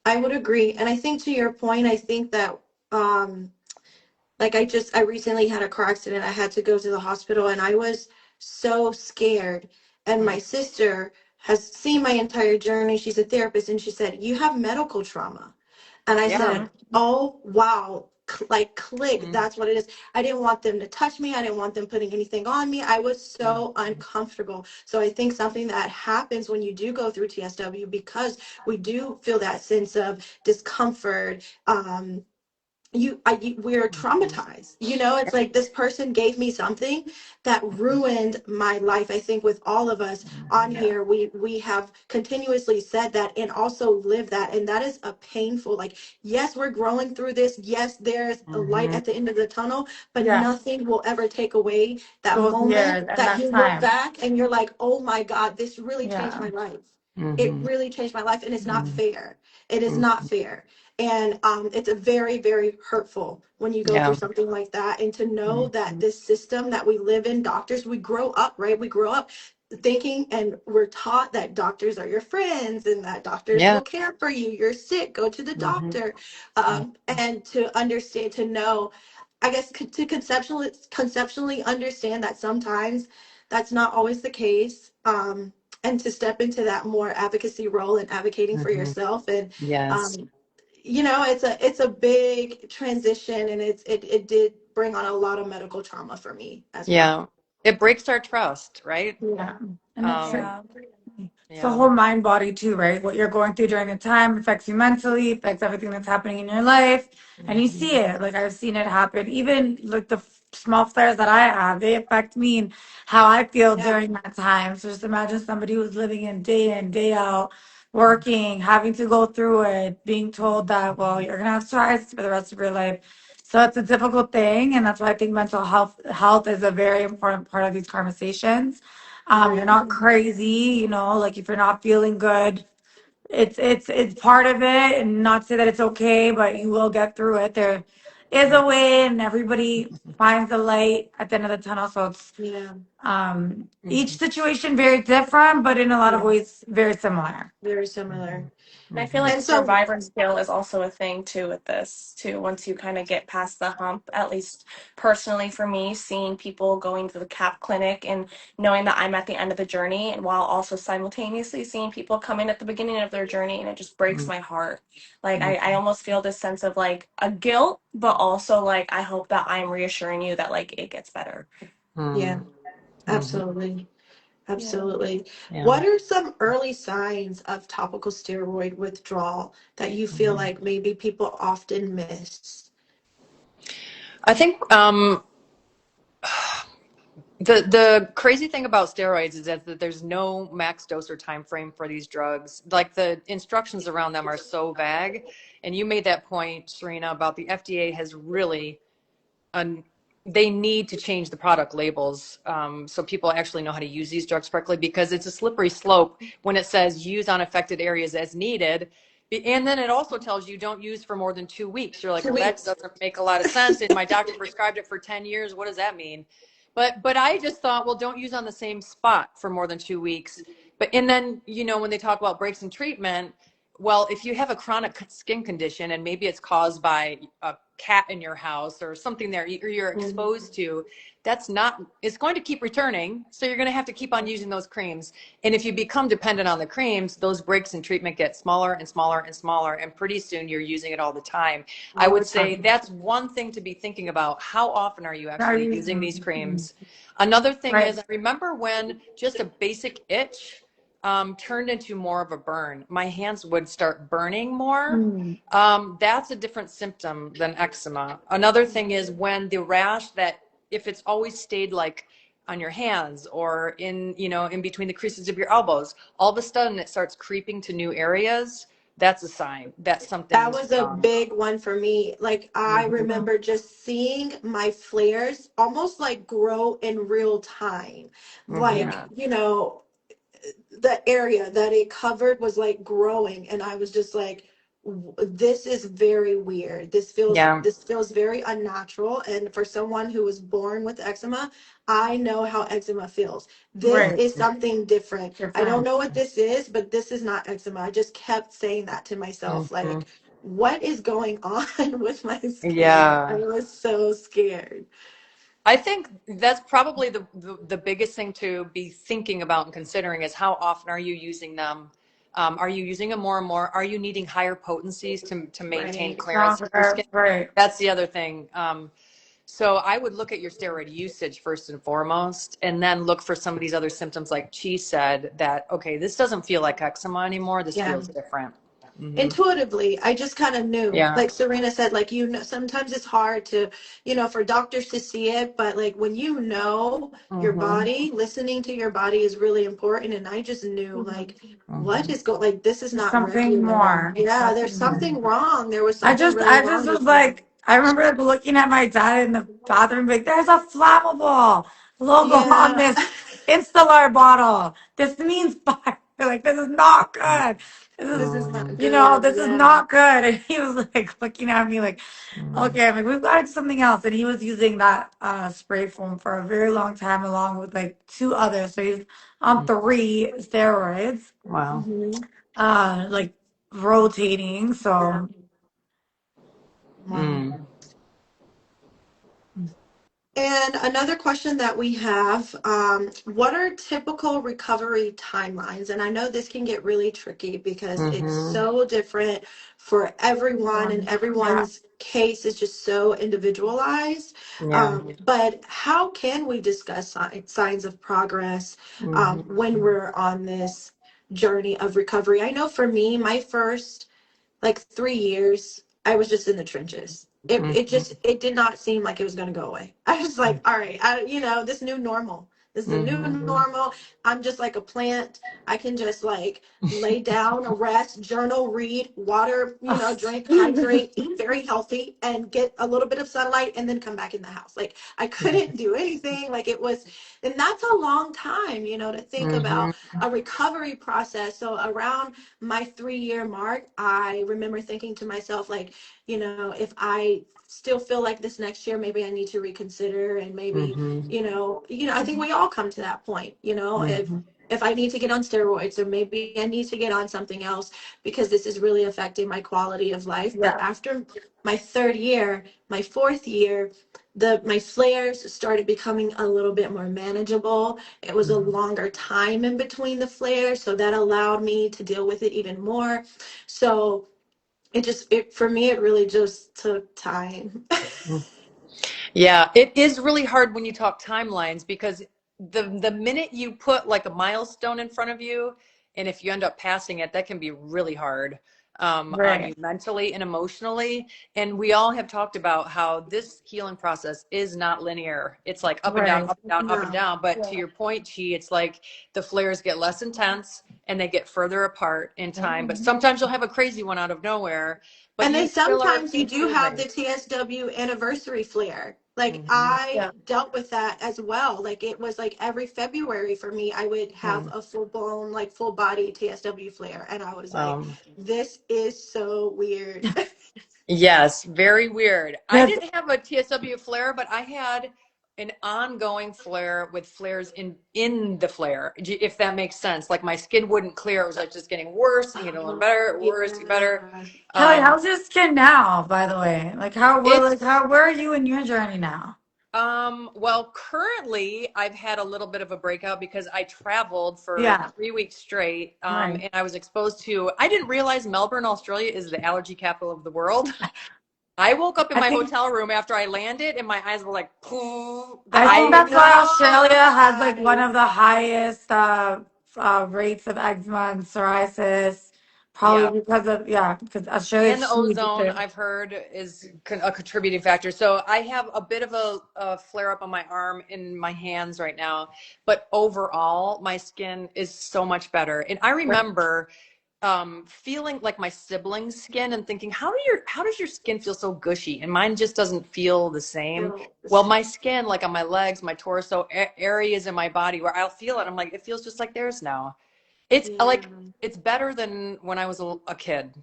I would agree. And I think to your point, I think that like I recently had a car accident. I had to go to the hospital and I was so scared. And Mm, my sister has seen my entire journey. She's a therapist and she said, "You have medical trauma." And I yeah. said, "Oh, wow." Like click, Mm, that's what it is. I didn't want them to touch me. I didn't want them putting anything on me. I was mm, so uncomfortable. So I think something that happens when you do go through TSW, because we do feel that sense of discomfort, we're mhm. traumatized. It's like this person gave me something that ruined my life. I think with all of us on Yeah. here, we have continuously said that and also lived that, and that is a painful, like, yes, we're growing through this, yes, there's a light Hmm. at the end of the tunnel, but Yeah. nothing will ever take away that Those moment years and that that you look time. back and you're like, oh my God, this really changed Yeah. my life. It Hmm. really changed my life, and it's not Hmm. fair. It is not fair. And it's a very, very hurtful when you go through Yeah. something like that. And to know that Mhm. this system that we live in, doctors, we grow up, right? We grow up thinking, and we're taught that doctors are your friends and that doctors Yeah. will care for you. You're sick, go to the Hmm. doctor. And to understand, to know, I guess, to conceptually understand that sometimes that's not always the case. And to step into that more advocacy role and advocating for Hmm. yourself. And Yes. um, it's a big transition, and it did bring on a lot of medical trauma for me as well. Yeah. It breaks our trust, right? Yeah. And it's Um, Yeah. It's the Yeah. whole mind body too, right? What you're going through during the time affects you mentally, affects everything that's happening in your life. And you see it. Like I've seen it happen. Even like the small flares that I have, they affect me and how I feel Yeah. during that time. So just imagine somebody who's living in, day out, working, having to go through it, being told that, well, you're gonna have psoriasis for the rest of your life. So it's a difficult thing, and that's why I think mental health is a very important part of these conversations. You're not crazy, like if you're not feeling good, it's part of it, and not to say that it's okay, but you will get through it. There is a way, and everybody finds the light at the end of the tunnel. So it's Yeah. each situation very different, but in a lot of Yeah. ways very similar. Very similar. And I feel like And so, survivor skill is also a thing too with this too. Once you kind of get past the hump, at least personally for me, seeing people going to the CAP clinic and knowing that I'm at the end of the journey, and while also simultaneously seeing people come in at the beginning of their journey, and it just breaks my heart. Like I almost feel this sense of like a guilt, but also like I hope that I'm reassuring you that like it gets better. yeah, absolutely. Yeah. Absolutely. Yeah. What are some early signs of topical steroid withdrawal that you feel like maybe people often miss? I think the crazy thing about steroids is that there's no max dose or time frame for these drugs. Like the instructions around them are so vague. And you made that point, Serena, about the FDA has really they need to change the product labels so people actually know how to use these drugs correctly, because it's a slippery slope when it says use on affected areas as needed. And then it also tells you don't use for more than 2 weeks. You're like, Two well, that weeks. doesn't make a lot of sense. And my doctor prescribed it for 10 years. What does that mean? But I just thought, well, don't use on the same spot for more than 2 weeks. And then, when they talk about breaks in treatment, well, if you have a chronic skin condition and maybe it's caused by a cat in your house or something there you're exposed to, it's going to keep returning. So you're going to have to keep on using those creams. And if you become dependent on the creams, those breaks in treatment get smaller and smaller and smaller. And pretty soon you're using it all the time. I All the would say time. that's one thing to be thinking about. How often are you Are actually using these you creams? Another thing right? is, I remember when just a basic itch turned into more of a burn. My hands would start burning more. Mm. That's a different symptom than eczema. Another thing is when the rash, that if it's always stayed like on your hands or in between the creases of your elbows, all of a sudden it starts creeping to new areas. That's a sign that That something's was a wrong. big one for me. Like, I remember just seeing my flares almost like grow in real time. Like, Yeah. the area that it covered was like growing, and I was just like, This is very weird. Yeah. This feels very unnatural." And for someone who was born with eczema, I know how eczema feels. This Right. is something different. I don't Different. know what this is, but this is not eczema. I just kept saying that to myself, like, what is going on with my skin? I Yeah. was so scared. I think that's probably the biggest thing to be thinking about and considering is how often are you using them? Are you using them more and more? Are you needing higher potencies to maintain Right. clearance of your Stronger. skin? Right. That's the other thing. So I would look at your steroid usage first and foremost, and then look for some of these other symptoms, like Chi said, that, okay, this doesn't feel like eczema anymore. This Yeah. feels different. Intuitively, I just kind of knew. Yeah. Like Serena said, like, sometimes it's hard to, for doctors to see it, but like when you know your body, listening to your body is really important. And I just knew, like, what is going, like, this is There's not something regular. more. Yeah, there's Something more. something wrong. There was I something just, really I just wrong was with me. like, I remember like looking at my dad in the bathroom, like, there's a flammable logo on Yeah. this Installer bottle. This means fire. Like, this is not good. This This is, is not good. this is Yeah. not good. And he was like looking at me like, okay, I'm like, we've got to do something else. And he was using that spray foam for a very long time, along with like two others. So he's on three steroids, Wow. Hmm. like rotating. Yeah. So. Wow. And another question that we have, what are typical recovery timelines? And I know this can get really tricky because it's so different for everyone, and Yeah. everyone's case is just so individualized. Yeah. But how can we discuss signs of progress when we're on this? journey of recovery. I know for me, my first like 3 years, I was just in the trenches. It did not seem like it was going to go away. I was like, all right, this new normal. This is a new normal. I'm just like a plant. I can just like lay down, rest, journal, read, water, drink, hydrate, eat very healthy, and get a little bit of sunlight, and then come back in the house. Like I couldn't do anything. Like it was, and that's a long time, to think about a recovery process. So around my 3 year mark, I remember thinking to myself, like, if I still feel like this next year, maybe I need to reconsider, and maybe, I think we all come to that point, if I need to get on steroids, or maybe I need to get on something else because this is really affecting my quality of life. But after my 3rd year, my 4th year, my flares started becoming a little bit more manageable. It was a longer time in between the flares, so that allowed me to deal with it even more. So for me, it really just took time. Yeah, it is really hard when you talk timelines, because the minute you put like a milestone in front of you, and if you end up passing it, that can be really hard on you Right. mentally and emotionally. And we all have talked about how this healing process is not linear. It's like up and down, Right. up and down, up and No. down. But to your point, Chi, it's like the flares get less intense and they get further apart in time. But sometimes you'll have a crazy one out of nowhere, but And then you still are sometimes you do have improving. the TSW anniversary flare. Like Mhm. I dealt with that as well. Like it was like every February for me, I would have a full blown, like full body TSW flare. And I was like, Um, this is so weird. Yes, very weird. I That's didn't have a TSW flare, but I had an ongoing flare with flares in the flare, if that makes sense. Like my skin wouldn't clear. It was like just getting worse and getting a little better, worse, get better. Yeah. Kelly, Um, how's your skin now, by the way? it's Where are you in your journey now? well, currently I've had a little bit of a breakout because I traveled for Yeah. 3 weeks straight, Right. and I was exposed to, I didn't realize Melbourne, Australia is the allergy capital of the world. I woke up in I my think hotel room after I landed and my eyes were like, poof. I think Oh that's why no, Australia has like one guys. of the highest rates of eczema and psoriasis, Yeah. probably because Australia And the is huge ozone, too. I've heard, is a contributing factor. So I have a bit of a flare up on my arm and my hands right now. But overall, my skin is so much better. And I Right. remember feeling like my siblings' skin and thinking, how does your skin feel so gushy? And mine just doesn't feel the same. Feel the Well, same. my skin, like on my legs, my torso, areas in my body where I'll feel it, I'm like, it feels just like theirs now. It's Yeah. like it's better than when I was a kid,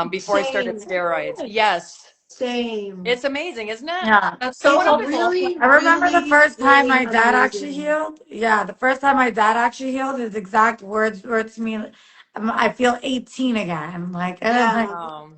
before I started Same. steroids. Yes, Same. it's amazing, isn't it? Yeah. That's so What It's up? helpful. really, I remember the really, first time really my dad actually amazing. healed. Yeah, the first time my dad actually healed, his exact words were to me, I feel 18 again. Like, and like Yeah. Um,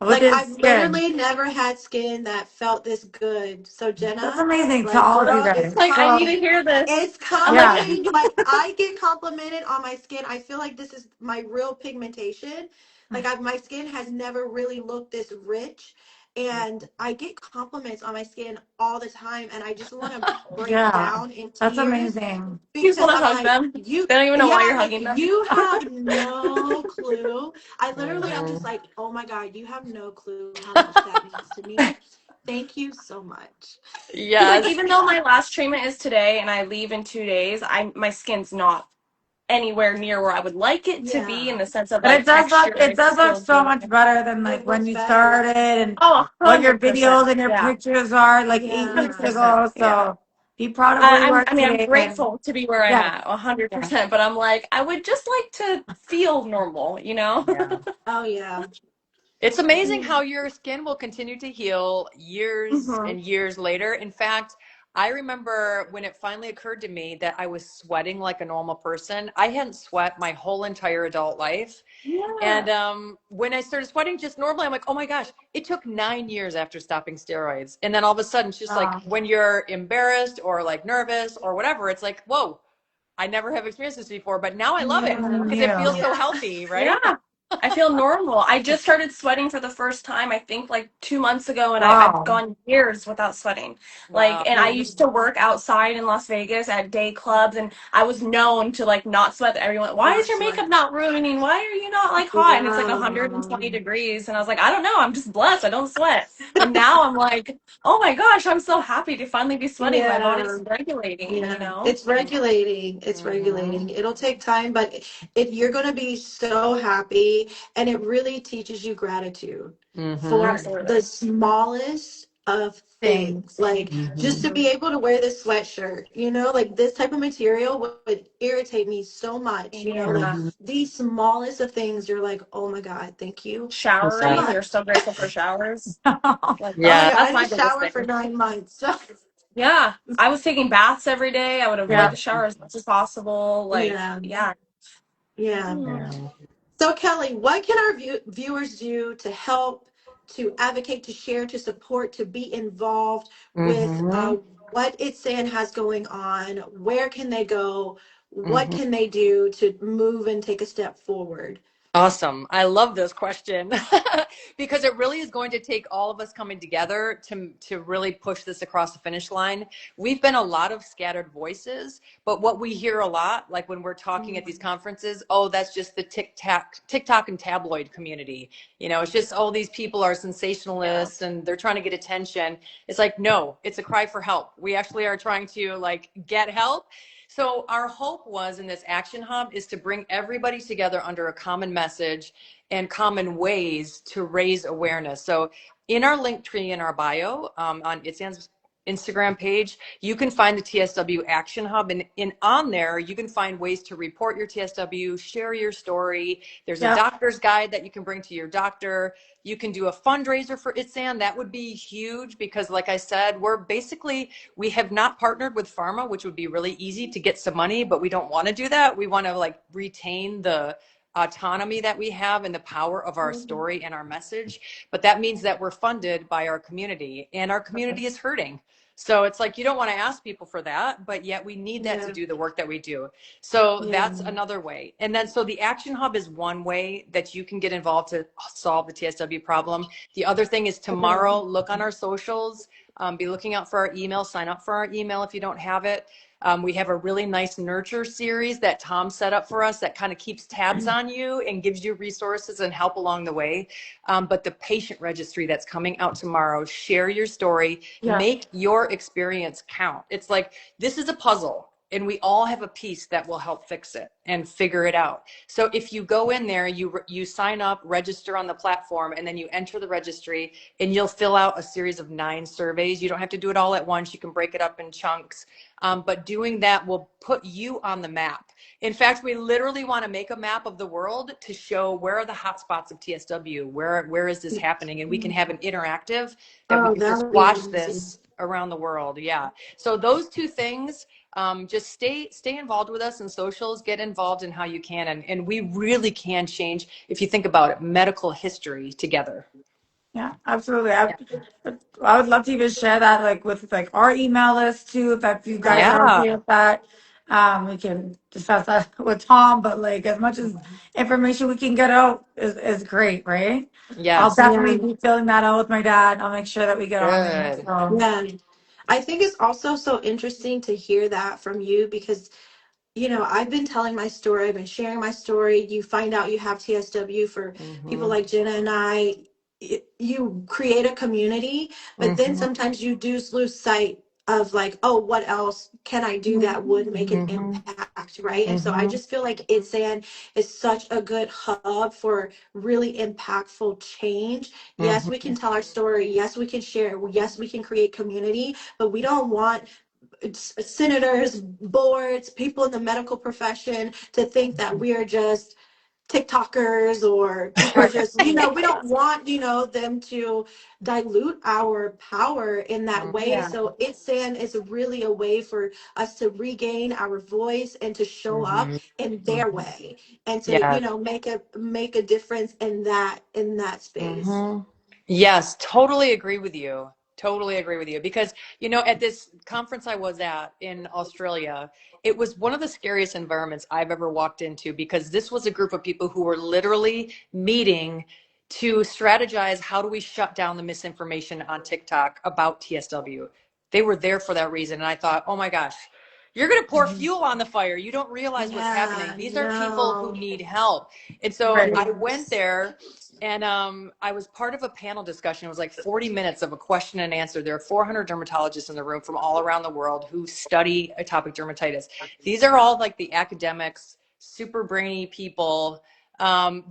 with Like his I've skin. literally never had skin that felt this good. So That's Jenna, amazing to like all of you girl, guys. Like, I need So, to hear this. it's I'm like, yeah. coming. Like I get complimented on my skin. I feel like this is my real pigmentation. Like my skin has never really looked this rich. And I get compliments on my skin all the time. And I just want to break Yeah. down in That's tears amazing. you just because want to I'm hug like, them. They don't even know why you're like hugging them. you have no clue. I literally, I'm just mhm. like, oh my God, you have no clue how much that means to me. Thank you so much. Because like Yes. even though my last treatment is today and I leave in 2 days, my skin's not anywhere near where I would like it to be in Yeah, the sense of But like texture. it It's does look still so much good. better than like it when looks you better. started and Oh, what your 100%. videos and your Yeah. pictures are like 8 weeks 100%. 100%. ago. Yeah. So be proud of where you are I mean, I'm today. And grateful to be where I'm yes, at, a hundred yeah, percent. But I'm like, I would just like to feel normal, you know? Yeah. Oh yeah. It's amazing Mhm. how your skin will continue to heal years hmm and years later. In fact, I remember when it finally occurred to me that I was sweating like a normal person. I hadn't sweat my whole entire adult life. And Yeah. when I started sweating just normally, I'm like, oh my gosh, it took 9 years after stopping steroids. And then all of a sudden, it's just like uh, when you're embarrassed or like nervous or whatever, it's like, whoa, I never have experienced this before, but now I love it something Yeah. because it feels new. so Yeah. healthy, right? Yeah. I feel normal. I just started sweating for the first time, I think like 2 months ago, and I've Wow. gone years without sweating. Like, Wow. and I used to work outside in Las Vegas at day clubs, and I was known to like not sweat. Everyone, why is Not your makeup sweat. not ruining? Why are you not like hot? And it's like Yeah. 120 degrees. And I was like, I don't know. I'm just blessed. I don't sweat. But now I'm like, oh my gosh, I'm so happy to finally be sweating. My Yeah. body's regulating, you Yeah, know? it's regulating. It's Hmm. regulating. It'll take time, but you're going to be so happy, and it really teaches you gratitude Hmm. for Absolutely. the smallest of Thing. things. Like just Hmm. to be able to wear this sweatshirt, like this type of material would irritate me so much, like Yeah. Hmm. the smallest of things, you're like, oh my God, thank you so Showering. Yes. You're much. so grateful for showers. Like, Oh my Yeah. God, I that's didn't my biggest shower for thing. 9 months. So Yeah, I was taking baths every day. I would avoid Yeah. the shower as much as possible. Like, yeah, yeah. yeah. Mm. Yeah. So, Kelly, what can our viewers do to help, to advocate, to share, to support, to be involved with Hmm. what ITSAN has going on? Where can they go? What Hmm. can they do to move and take a step forward? Awesome. I love this question because it really is going to take all of us coming together to really push this across the finish line. We've been a lot of scattered voices, but what we hear a lot, like when we're talking at these conferences, oh, that's just the TikTok and tabloid community. It's just, oh, these people are Yeah. sensationalists and they're trying to get attention. It's like, no, it's a cry for help. We actually are trying to like get help. So our hope was in this action hub is to bring everybody together under a common message and common ways to raise awareness. So in our link tree in our bio on ITSAN's Instagram page, you can find the TSW Action Hub, and on there you can find ways to report your TSW, share your story. There's a Yep. doctor's guide that you can bring to your doctor. You can do a fundraiser for ITSAN. That would be huge because, like I said, we have not partnered with pharma, which would be really easy to get some money, but we don't want to do that. We want to like retain the autonomy that we have and the power of our Mhm. story and our message. But that means that we're funded by our community, and our community is hurting. So it's like you don't want to ask people for that, but yet we need that to Yeah, do the work that we do. So yeah, that's another way. And then so the Action Hub is one way that you can get involved to solve the TSW problem. The other thing is tomorrow, look on our socials, be looking out for our email, sign up for our email if you don't have it. We have a really nice nurture series that Tom set up for us that kind of keeps tabs on you and gives you resources and help along the way. But the patient registry that's coming out tomorrow, share your story, Yeah. make your experience count. It's like, this is a puzzle and we all have a piece that will help fix it and figure it out. So if you go in there, you sign up, register on the platform, and then you enter the registry, and you'll fill out a series of 9 surveys. You don't have to do it all at once. You can break it up in chunks. But doing that will put you on the map. In fact, we literally want to make a map of the world to show where are the hotspots of TSW, where is this happening, and we can have an interactive that we oh, can that just would be watch amazing. this around the world. Yeah. So those two things, just stay involved with us in socials, get involved in how you can, and we really can change, if you think about it, medical history together. Yeah, absolutely. I would love to even share that like with like our email list too, if you guys Yeah, are Yeah. okay with that. We can discuss that with Tom, but like as much as information we can get out is great, right? I'll Yes. definitely yeah, be filling that out with my dad. I'll make sure that we get on there. Good. So yeah. I think it's also so interesting to hear that from you because I've been telling my story, I've been sharing my story. You find out you have TSW for people Mm-hmm. like Jenna and I. You create a community, but then Mm-hmm. sometimes you do lose sight of like, oh, what else can I do that would make an Mm-hmm. impact, right? And so I Mm-hmm. just feel like ITSAN is such a good hub for really impactful change. Yes, we Mm-hmm. can tell our story. Yes, we can share. Yes, we can create community, but we don't want senators, boards, people in the medical profession to think that we are just TikTokers or people right. just, we don't want, them to dilute our power in that way. Yeah. So ITSAN is really a way for us to regain our voice and to show up Mm-hmm. in their Mm-hmm. way and to, Yes. make a difference in that space. Mm-hmm. Yes, totally agree with you. Totally agree with you because, at this conference I was at in Australia, it was one of the scariest environments I've ever walked into because this was a group of people who were literally meeting to strategize how do we shut down the misinformation on TikTok about TSW. They were there for that reason. And I thought, oh my gosh, you're going to pour fuel on the fire. You don't realize what's happening. Yeah, These are people who no. need help. And so Right. I went Yes. there and I was part of a panel discussion. It was like 40 minutes of a question and answer. There are 400 dermatologists in the room from all around the world who study atopic dermatitis. These are all like the academics, super brainy people.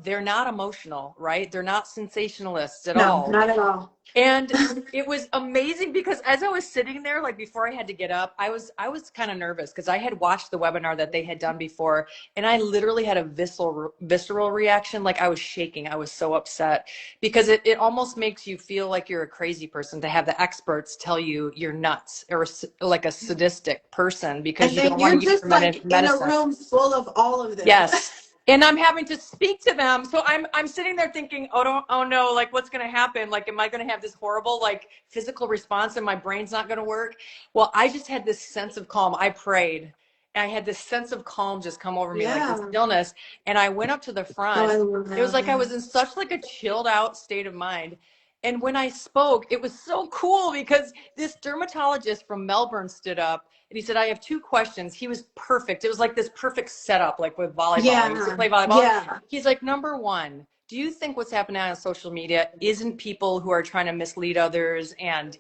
They're not emotional, right? They're not sensationalists at No, all. not at all. And it was amazing because as I was sitting there, like before I had to get up, I was kind of nervous because I had watched the webinar that they had done before, and I literally had a visceral reaction. Like I was shaking. I was so upset because it almost makes you feel like you're a crazy person to have the experts tell you you're nuts or like a sadistic person because And you then don't want you're to use just your like in a medicine. room full of all of them. Yes. And I'm having to speak to them. So I'm sitting there thinking, oh no, like what's going to happen? Like, am I going to have this horrible, like physical response and my brain's not going to work? Well, I just had this sense of calm. I prayed and I had this sense of calm just come over me, like this Yeah. stillness. And I went up to the Oh, front. I love It was like I that. was in such like a chilled out state of mind. And when I spoke, it was so cool because this dermatologist from Melbourne stood up and he said, I have two questions. He was perfect. It was like this perfect setup, like with volleyball. I used to Yeah. play volleyball. Yeah. He's like, number one, do you think what's happening on social media isn't people who are trying to mislead others and,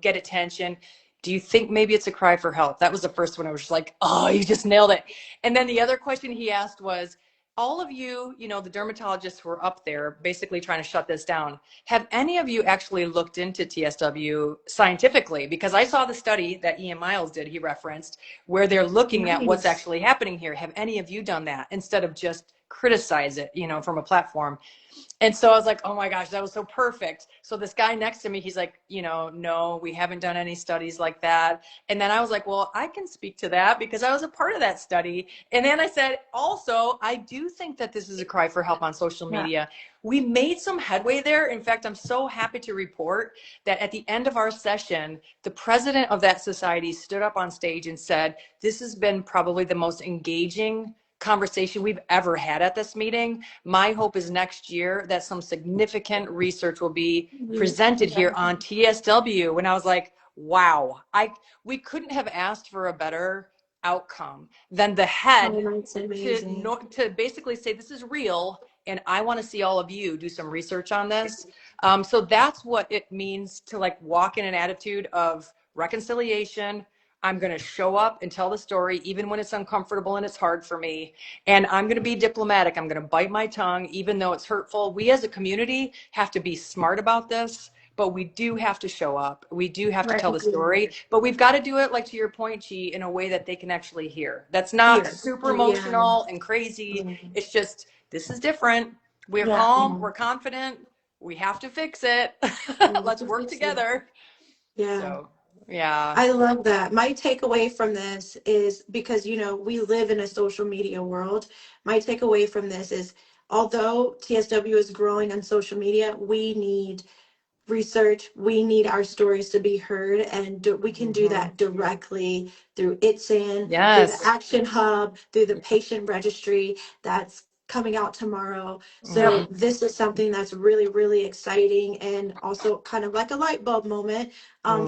get attention? Do you think maybe it's a cry for help? That was the first one. I was just like, oh, you just nailed it. And then the other question he asked was, all of you, the dermatologists who were up there basically trying to shut this down, have any of you actually looked into TSW scientifically? Because I saw the study that Ian Miles did, he referenced, where they're looking at what's Nice. actually happening here. Have any of you done that instead of just criticize it, from a platform? And so I was like, oh my gosh, that was so perfect. So this guy next to me, he's like, no, we haven't done any studies like that. And then I was like, well, I can speak to that because I was a part of that study. And then I said, also, I do think that this is a cry for help on social Yeah. media. We made some headway there. In fact, I'm so happy to report that at the end of our session, the president of that society stood up on stage and said, this has been probably the most engaging conversation we've ever had at this meeting. My hope is next year that some significant research will be presented here on TSW. And I was like, wow, we couldn't have asked for a better outcome than the head Oh, that's amazing. to basically say this is real and I want to see all of you do some research on this. So that's what it means to like walk in an attitude of reconciliation. I'm going to show up and tell the story, even when it's uncomfortable and it's hard for me. And I'm going to be diplomatic. I'm going to bite my tongue, even though it's hurtful. We as a community have to be smart about this, but we do have to show up. We do have to Right. tell the story, but we've got to do it, like to your point, Chi, in a way that they can actually hear. That's not Here. super Yeah. emotional and crazy. It's just, this is different. We're Yeah. calm. We're confident. We have to fix it. Let's work together. Yeah. So, yeah. I love that. My takeaway from this is because, we live in a social media world. My takeaway from this is although TSW is growing on social media, we need research. We need our stories to be heard, and we can do that directly through ITSAN, through the Yes. Action Hub, through the patient registry that's coming out tomorrow. Yep. So this is something that's really, really exciting and also kind of like a light bulb moment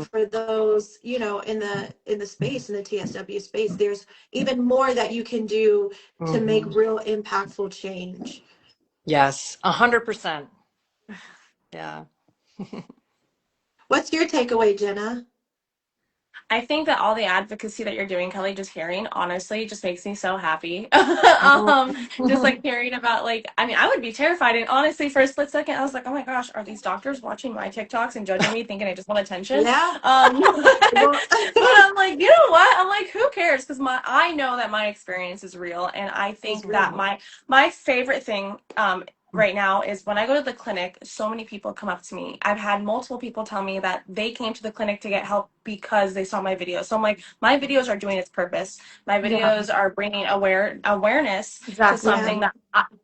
for those, in the space, in the TSW space. There's even more that you can do to make real impactful change. Yes, 100%. Yeah. What's your takeaway, Jenna? I think that all the advocacy that you're doing, Kelly, just hearing, honestly, just makes me so happy. Just like hearing about, like, I mean, I would be terrified. And honestly, for a split second, I was like, oh my gosh, are these doctors watching my TikToks and judging me, thinking I just want attention? Yeah. Well, But I'm like, you know what? I'm like, who cares? Because I know that my experience is real, and I it's think that real. my favorite thing right now is when I go to the clinic, so many people come up to me. I've had multiple people tell me that they came to the clinic to get help because they saw my videos. So I'm like, my videos are doing its purpose. My Yeah. videos are bringing awareness to Exactly. Yeah. something that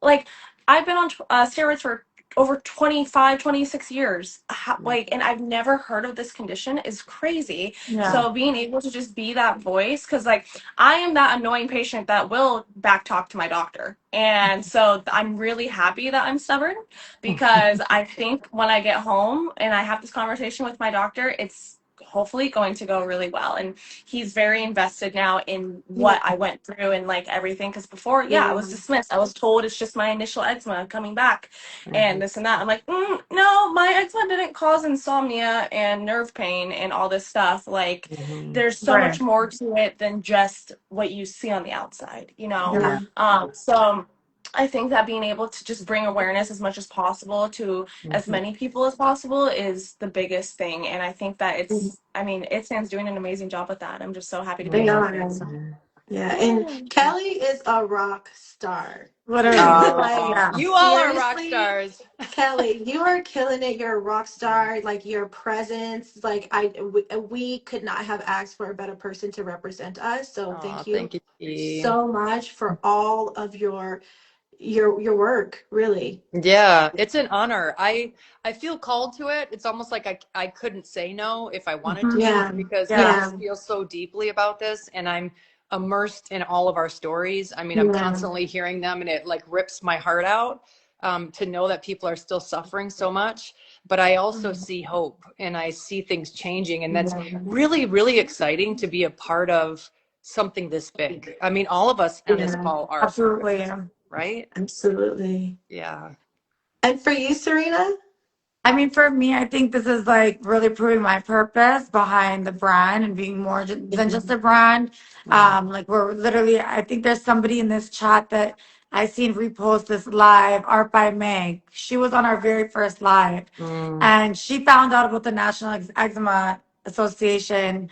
like I've been on steroids for over 25, 26 years. Like, and I've never heard of this condition is crazy. Yeah. So being able to just be that voice, because like I am that annoying patient that will back talk to my doctor. And so I'm really happy that I'm stubborn, because I think when I get home and I have this conversation with my doctor, it's hopefully going to go really well. And he's very invested now in Yeah. what I went through and like everything. Because before, yeah, I Yeah. was dismissed. I was told it's just my initial eczema coming back and this and that. I'm like, no, my eczema didn't cause insomnia and nerve pain and all this stuff. Like, there's so much Right. more to it than just what you see on the outside, you know? Yeah. Yeah. So I think that being able to just bring awareness as much as possible to as many people as possible is the biggest thing. And I think that I mean, ITSAN's doing an amazing job with that. I'm just so happy to be a They part of are. it. So, Yeah. And yeah. Kelly is a rock star. Literally. Like, Yeah. You all are rock seriously, stars. Kelly, you are killing it. You're a rock star. Like, your presence, like, we could not have asked for a better person to represent us. So Oh, thank you thank you, Dee. so much for all of your work, really. Yeah, it's an honor. I feel called to it. It's almost like I couldn't say no if I wanted Hmm. to, Yeah. because I Yeah. Yeah. just feel so deeply about this, and I'm immersed in all of our stories. I mean, I'm Yeah. constantly hearing them, and it like rips my heart out, to know that people are still suffering so much. But I also see hope, and I see things changing, and that's really, really exciting to be a part of something this big. I mean, all of us on this Yeah. call are a part of Absolutely. it, right? Absolutely. Yeah. And for you, Serena? I mean, for me, I think this is like really proving my purpose behind the brand and being more than just a brand. Like we're literally, I think there's somebody in this chat that I seen repost this live, Art by Meg. She was on our very first live, Mm. and she found out about the National Eczema Association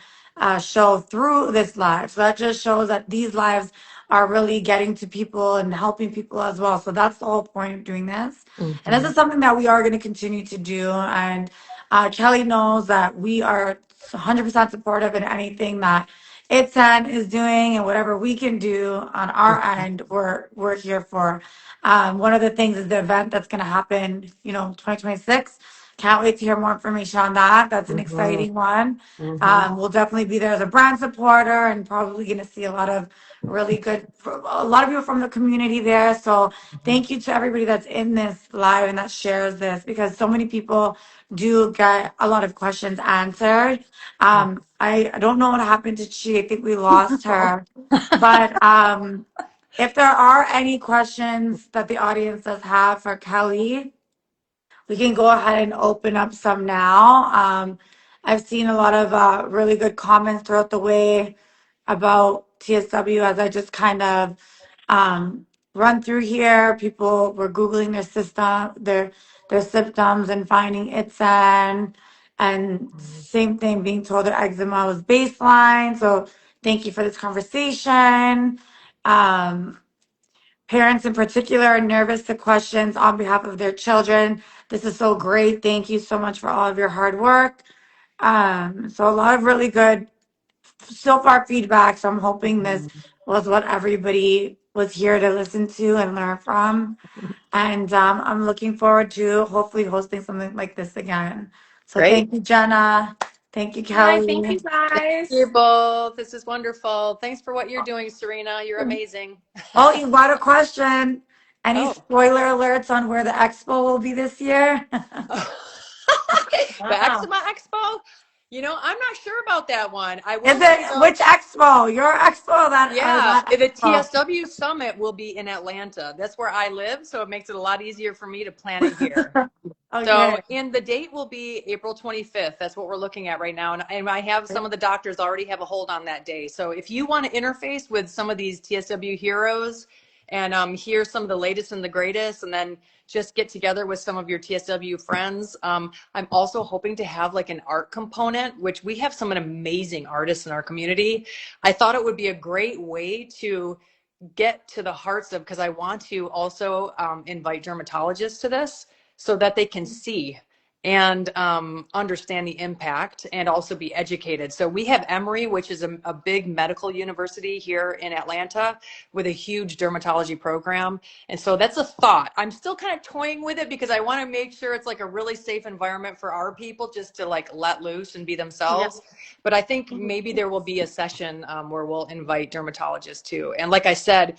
show through this live. So that just shows that these lives are really getting to people and helping people as well. So that's the whole point of doing this. And this is something that we are going to continue to do. And Kelly knows that we are 100% supportive in anything that ITSAN is doing, and whatever we can do on our end, we're here for. One of the things is the event that's going to happen, 2026. Can't wait to hear more information on that. That's an exciting one. We'll definitely be there as a brand supporter, and probably going to see a lot of a lot of people from the community there. So thank you to everybody that's in this live and that shares this, because so many people do get a lot of questions answered. I don't know what happened to Chi. I think we lost her. But if there are any questions that the audience does have for Kelly, we can go ahead and open up some now. I've seen a lot of really good comments throughout the way about TSW as I just kind of run through here. People were Googling their symptoms and finding ITSAN, and same thing, being told that eczema was baseline. So thank you for this conversation. Um, Parents in particular are nervous to questions on behalf of their children. This is so great. Thank you so much for all of your hard work. So a lot of really good so far feedback. So I'm hoping this was what everybody was here to listen to and learn from. And I'm looking forward to hopefully hosting something like this again. So Great. thank you, Jenna. Thank you, Hi, thank Kelly. you You guys. both. This is wonderful. Thanks for what you're doing, Serena. You're amazing. Oh, you got a question? Any Oh. spoiler alerts on where the expo will be this year? The Wow. Eczema Expo? I'm not sure about that one. I Is will say it though, which expo? Your expo or yeah, that the expo? TSW Summit will be in Atlanta. That's where I live, so it makes it a lot easier for me to plan it here. Okay. So, and the date will be April 25th. That's what we're looking at right now. And I have some of the doctors already have a hold on that day. So if you want to interface with some of these TSW heroes and hear some of the latest and the greatest, and then just get together with some of your TSW friends, I'm also hoping to have like an art component, which we have some amazing artists in our community. I thought it would be a great way to get to the hearts of, because I want to also invite dermatologists to this so that they can see and understand the impact and also be educated. So we have Emory, which is a big medical university here in Atlanta with a huge dermatology program. And so that's a thought. I'm still kind of toying with it because I want to make sure it's like a really safe environment for our people just to like let loose and be themselves. But I think maybe there will be a session where we'll invite dermatologists too. And like I said,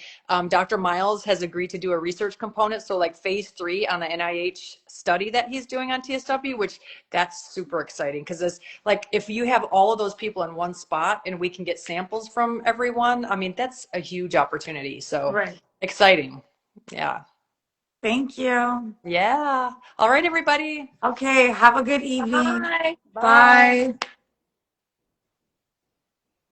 Dr. Miles has agreed to do a research component. So like phase 3 on the NIH study that he's doing on TSW, which that's super exciting because it's like if you have all of those people in one spot and we can get samples from everyone, I mean, that's a huge opportunity. So Right. exciting. Yeah. Thank you. Yeah. All right, everybody. Okay. Have a good evening. Bye. Bye. Bye.